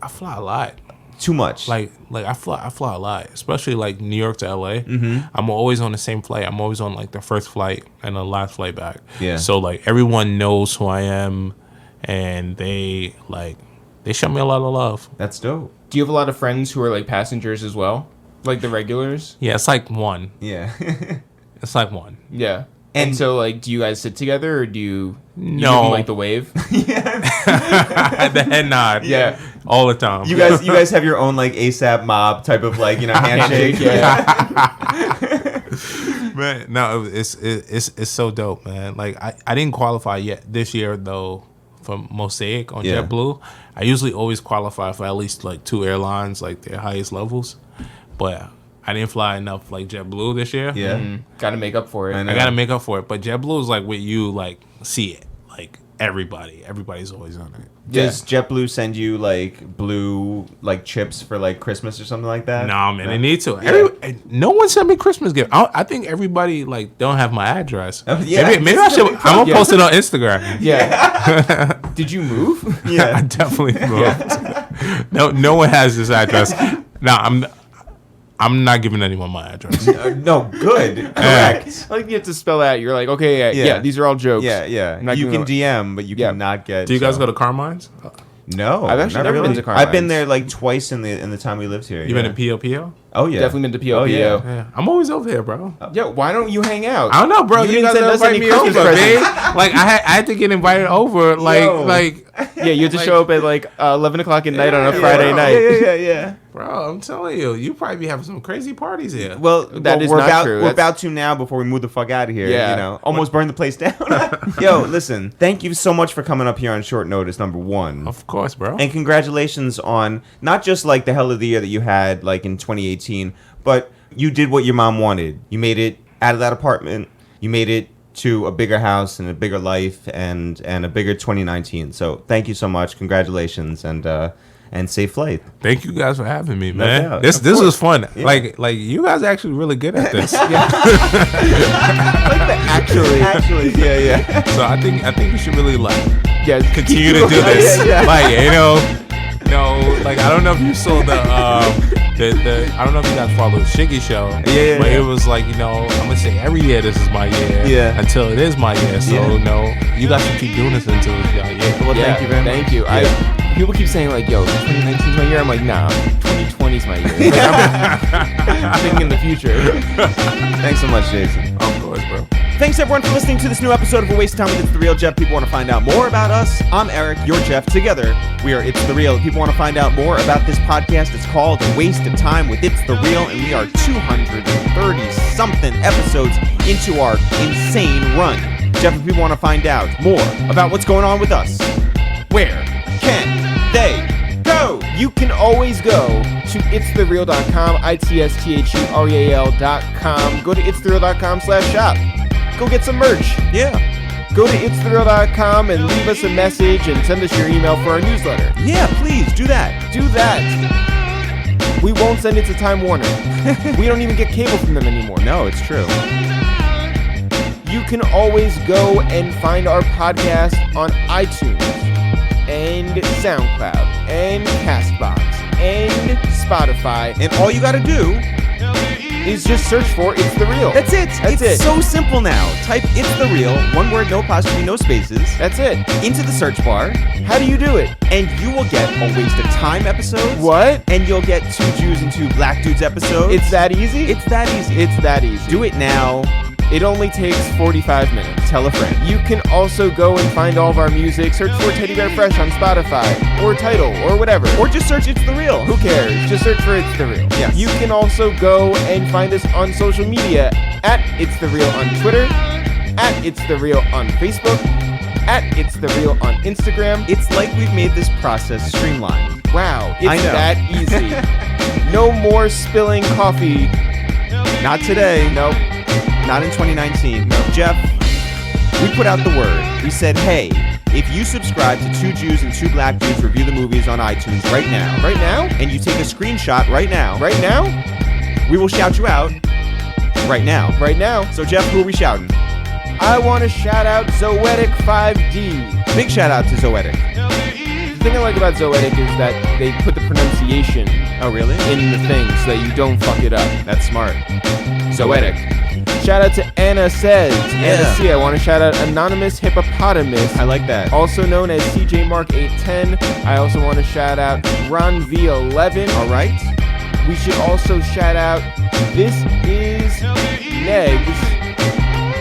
fly a lot. Too much. Like I fly a lot, especially like New York to LA. Mm-hmm. I'm always on the same flight. I'm always on like the first flight and the last flight back. Yeah. So like everyone knows who I am, and they show me a lot of love. That's dope. Do you have a lot of friends who are like passengers as well? Like the regulars? Yeah, it's like one. Yeah. It's like one. Yeah. And- And so like do you guys sit together or do you No. give them, like the wave? The head nod. Yeah. All the time. You guys have your own like ASAP mob type of like handshake. Yeah. Man, no, it's so dope, man. Like I didn't qualify yet this year though for Mosaic on Yeah. JetBlue. I usually always qualify for at least like 2 airlines, like their highest levels. But I didn't fly enough like JetBlue this year. Yeah. Got to make up for it. I know. I gotta make up for it. But JetBlue is like with you, like see it. Like everybody's always on it. Does JetBlue send you like blue like chips for like Christmas or something like that? Nah, man, they need to. Yeah. No one sent me Christmas gift. I think everybody like don't have my address. Yeah. Maybe I should. I'm gonna post it on Instagram. Yeah. Did you move? I Yeah. definitely moved. No one has this address. No, I'm not giving anyone my address. No, good. Correct. Like you have to spell out. You're like, okay, Yeah. yeah, these are all jokes. Yeah. I'm not You can giving DM, but you Yeah. cannot get. Do you guys go to Carmine's? No, I've actually not never been really. to I've been Carmine's. there like twice in the time we lived here. You been to POPO? Oh yeah, Definitely been to Oh, POPO. yeah. Yeah, I'm always over here, bro. Yeah, why don't you hang out? I don't know, bro. You didn't guys send us invite any me over, Christmas babe. presents. Like I had to get invited over. Like, Yeah, you have to show up at like 11 o'clock at night on a Friday night. Yeah. bro, I'm telling you probably be having some crazy parties here. Well, That is we're not about true. we're That's- about to now before we move the fuck out of here. Yeah. You know, almost burn the place down. Yo, listen, thank you so much for coming up here on short notice. Number one. Of course, bro. And congratulations on not just like the hell of the year that you had like in 2018, but you did what your mom wanted. You made it out of that apartment. You made it to a bigger house and a bigger life and a bigger 2019. So thank you so much. Congratulations and safe flight. Thank you guys for having me, man. doubt. This Of was course. fun. Yeah. Like you guys are actually really good at this. Actually, yeah. So I think we should really like Yeah, continue to do this. Yeah. Like like I don't know if you saw the I don't know if you guys follow the Shiggy show. Yeah. But it was like, I'm gonna say every year this is my year. Yeah. Until it is my year. So Yeah. you guys should keep doing this until it's your year. Well, yeah, thank you very much. Thank you. Yeah. People keep saying like, yo, 2019 is my year. I'm like, nah, 2020 is my year. Like, I'm thinking in the future. Thanks so much, Jason. Of course, bro. Thanks everyone for listening to this new episode of A Waste of Time with It's the Real. Jeff, people want to find out more about us. I'm Eric, you're Jeff. Together, we are It's the Real. If people want to find out more about this podcast, it's called A Waste of Time with It's the Real, and we are 230-something episodes into our insane run. Jeff, if people want to find out more about what's going on with us, where can they go? You can always go to itsthereal.com, itsthereal.com. Go to itsthereal.com/shop. Go get some merch. Yeah. Go to itsthereal.com and leave us a message and send us your email for our newsletter. Yeah, please do that. Do that. We won't send it to Time Warner. We don't even get cable from them anymore. No, it's true. You can always go and find our podcast on iTunes and SoundCloud and CastBox and Spotify. And all you got to do Is just search for It's the Real. That's it. That's It's it. so simple now. Type It's the Real, one word, no apostrophe, no spaces, That's it. into the search bar, How do you do it? and you will get a Waste of Time episodes. What? And you'll get Two Jews and Two Black Dudes episodes. It's that easy? It's that easy. It's that easy. Do it now. It only takes 45 minutes. Tell a friend. You can also go and find all of our music. Search for Teddy Bear Fresh on Spotify or Tidal or whatever. Or just search It's the Real. Who cares? Just search for It's the Real. Yes. You can also go and find us on social media at It's the Real on Twitter, at It's the Real on Facebook, at itsthereal on Instagram. It's like we've made this process streamlined. Wow, it's I know. that easy. No more spilling coffee. Not today. Nope. Not in 2019. No. Jeff, we put out the word. We said, hey, if you subscribe to Two Jews and Two Black Dudes Review the Movies on iTunes right now, and you take a screenshot right now, we will shout you out right now. So, Jeff, who are we shouting? I want to shout out Zoetic 5D. Big shout out to Zoetic. The thing I like about Zoetic is that they put the pronunciation Oh, really? in the thing so that you don't fuck it up. That's smart. Zoetic. Shout out to Anna Says. Anna Yeah. C. I want to shout out Anonymous Hippopotamus. I like that. Also known as CJ Mark 810. I also want to shout out Ron V11. All right. We should also shout out This Is Negs,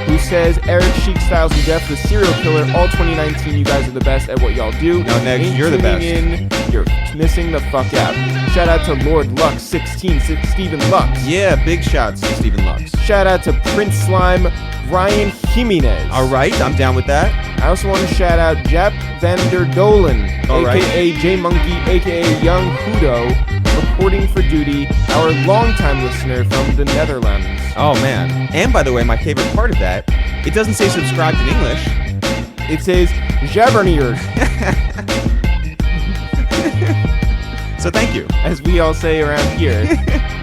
who says Eric Chic Styles and Jeff, the serial killer. All 2019, you guys are the best at what y'all do. No, Negs, Ain't you're the tuning best. In, you're missing the fuck out. Shout out to Lord Lux 16, Stephen Lux. Yeah, big shouts to Stephen Lux. Shout out to Prince Slime, Ryan Jimenez. All right, I'm down with that. I also want to shout out Jap Vander Dolen, All right. a.k.a. J Monkey, a.k.a. Young Hudo, reporting for duty, our longtime listener from the Netherlands. Oh, man. And by the way, my favorite part of that, it doesn't say subscribed in English. It says Javernier, So thank you. as we all say around here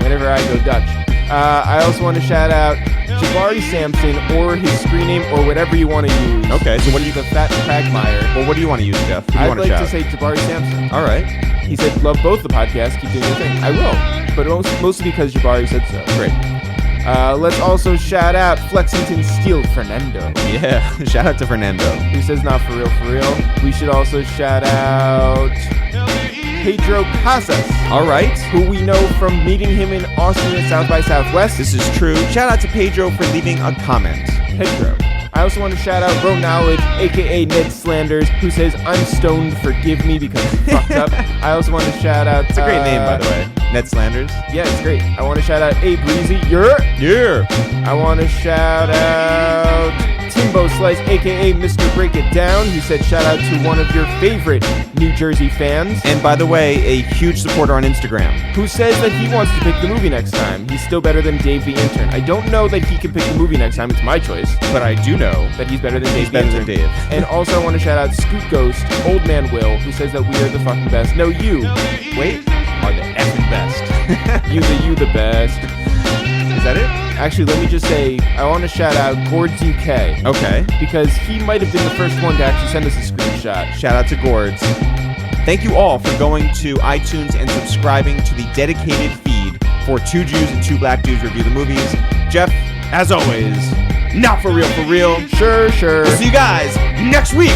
whenever I go Dutch. I also want to shout out Jabari Sampson, or his screen name, or whatever you want to use. Okay, so what do you... The Fat Cragmire. Well, what do you want to use, Jeff? What do you I'd want like shout? to say Jabari Sampson. All right. He said, love both the podcasts, keep doing your thing. I will, but mostly because Jabari said so. Great. Let's also shout out Flexington Steel Fernando, Yeah. Shout out to Fernando. who says not for real. We should also shout out Pedro Casas, All right. who we know from meeting him in Austin at South by Southwest. This is true. Shout out to Pedro for leaving a comment. Pedro. I also want to shout out Bro Knowledge, aka Ned Slanders, who says, I'm stoned, forgive me because he fucked up. I also want to shout out... It's a great name, by the way. Ned Slanders. Yeah, it's great. I want to shout out A Breezy, Yeah. I want to shout out Timbo Slice, aka Mr. Break It Down, who said shout out to one of your favorite New Jersey fans, And by the way, a huge supporter on Instagram. who says that he wants to pick the movie next time. He's still better than Dave the Intern. I don't know that he can pick the movie next time. It's my choice. But I do know That he's better than Dave he's the better Intern. than Dave. And also I want to shout out Scoot Ghost, Old Man Will, who says that we are the fucking best. No, you. Wait, are the effing best. You the best. Is that it? Actually, let me just say, I want to shout out Gourds UK. Okay. Because he might have been the first one to actually send us a screenshot. Shout out to Gourds. Thank you all for going to iTunes and subscribing to the dedicated feed for Two Jews and Two Black Dudes Review the Movies. Jeff, as always, not for real, for real. Sure. We'll see you guys next week.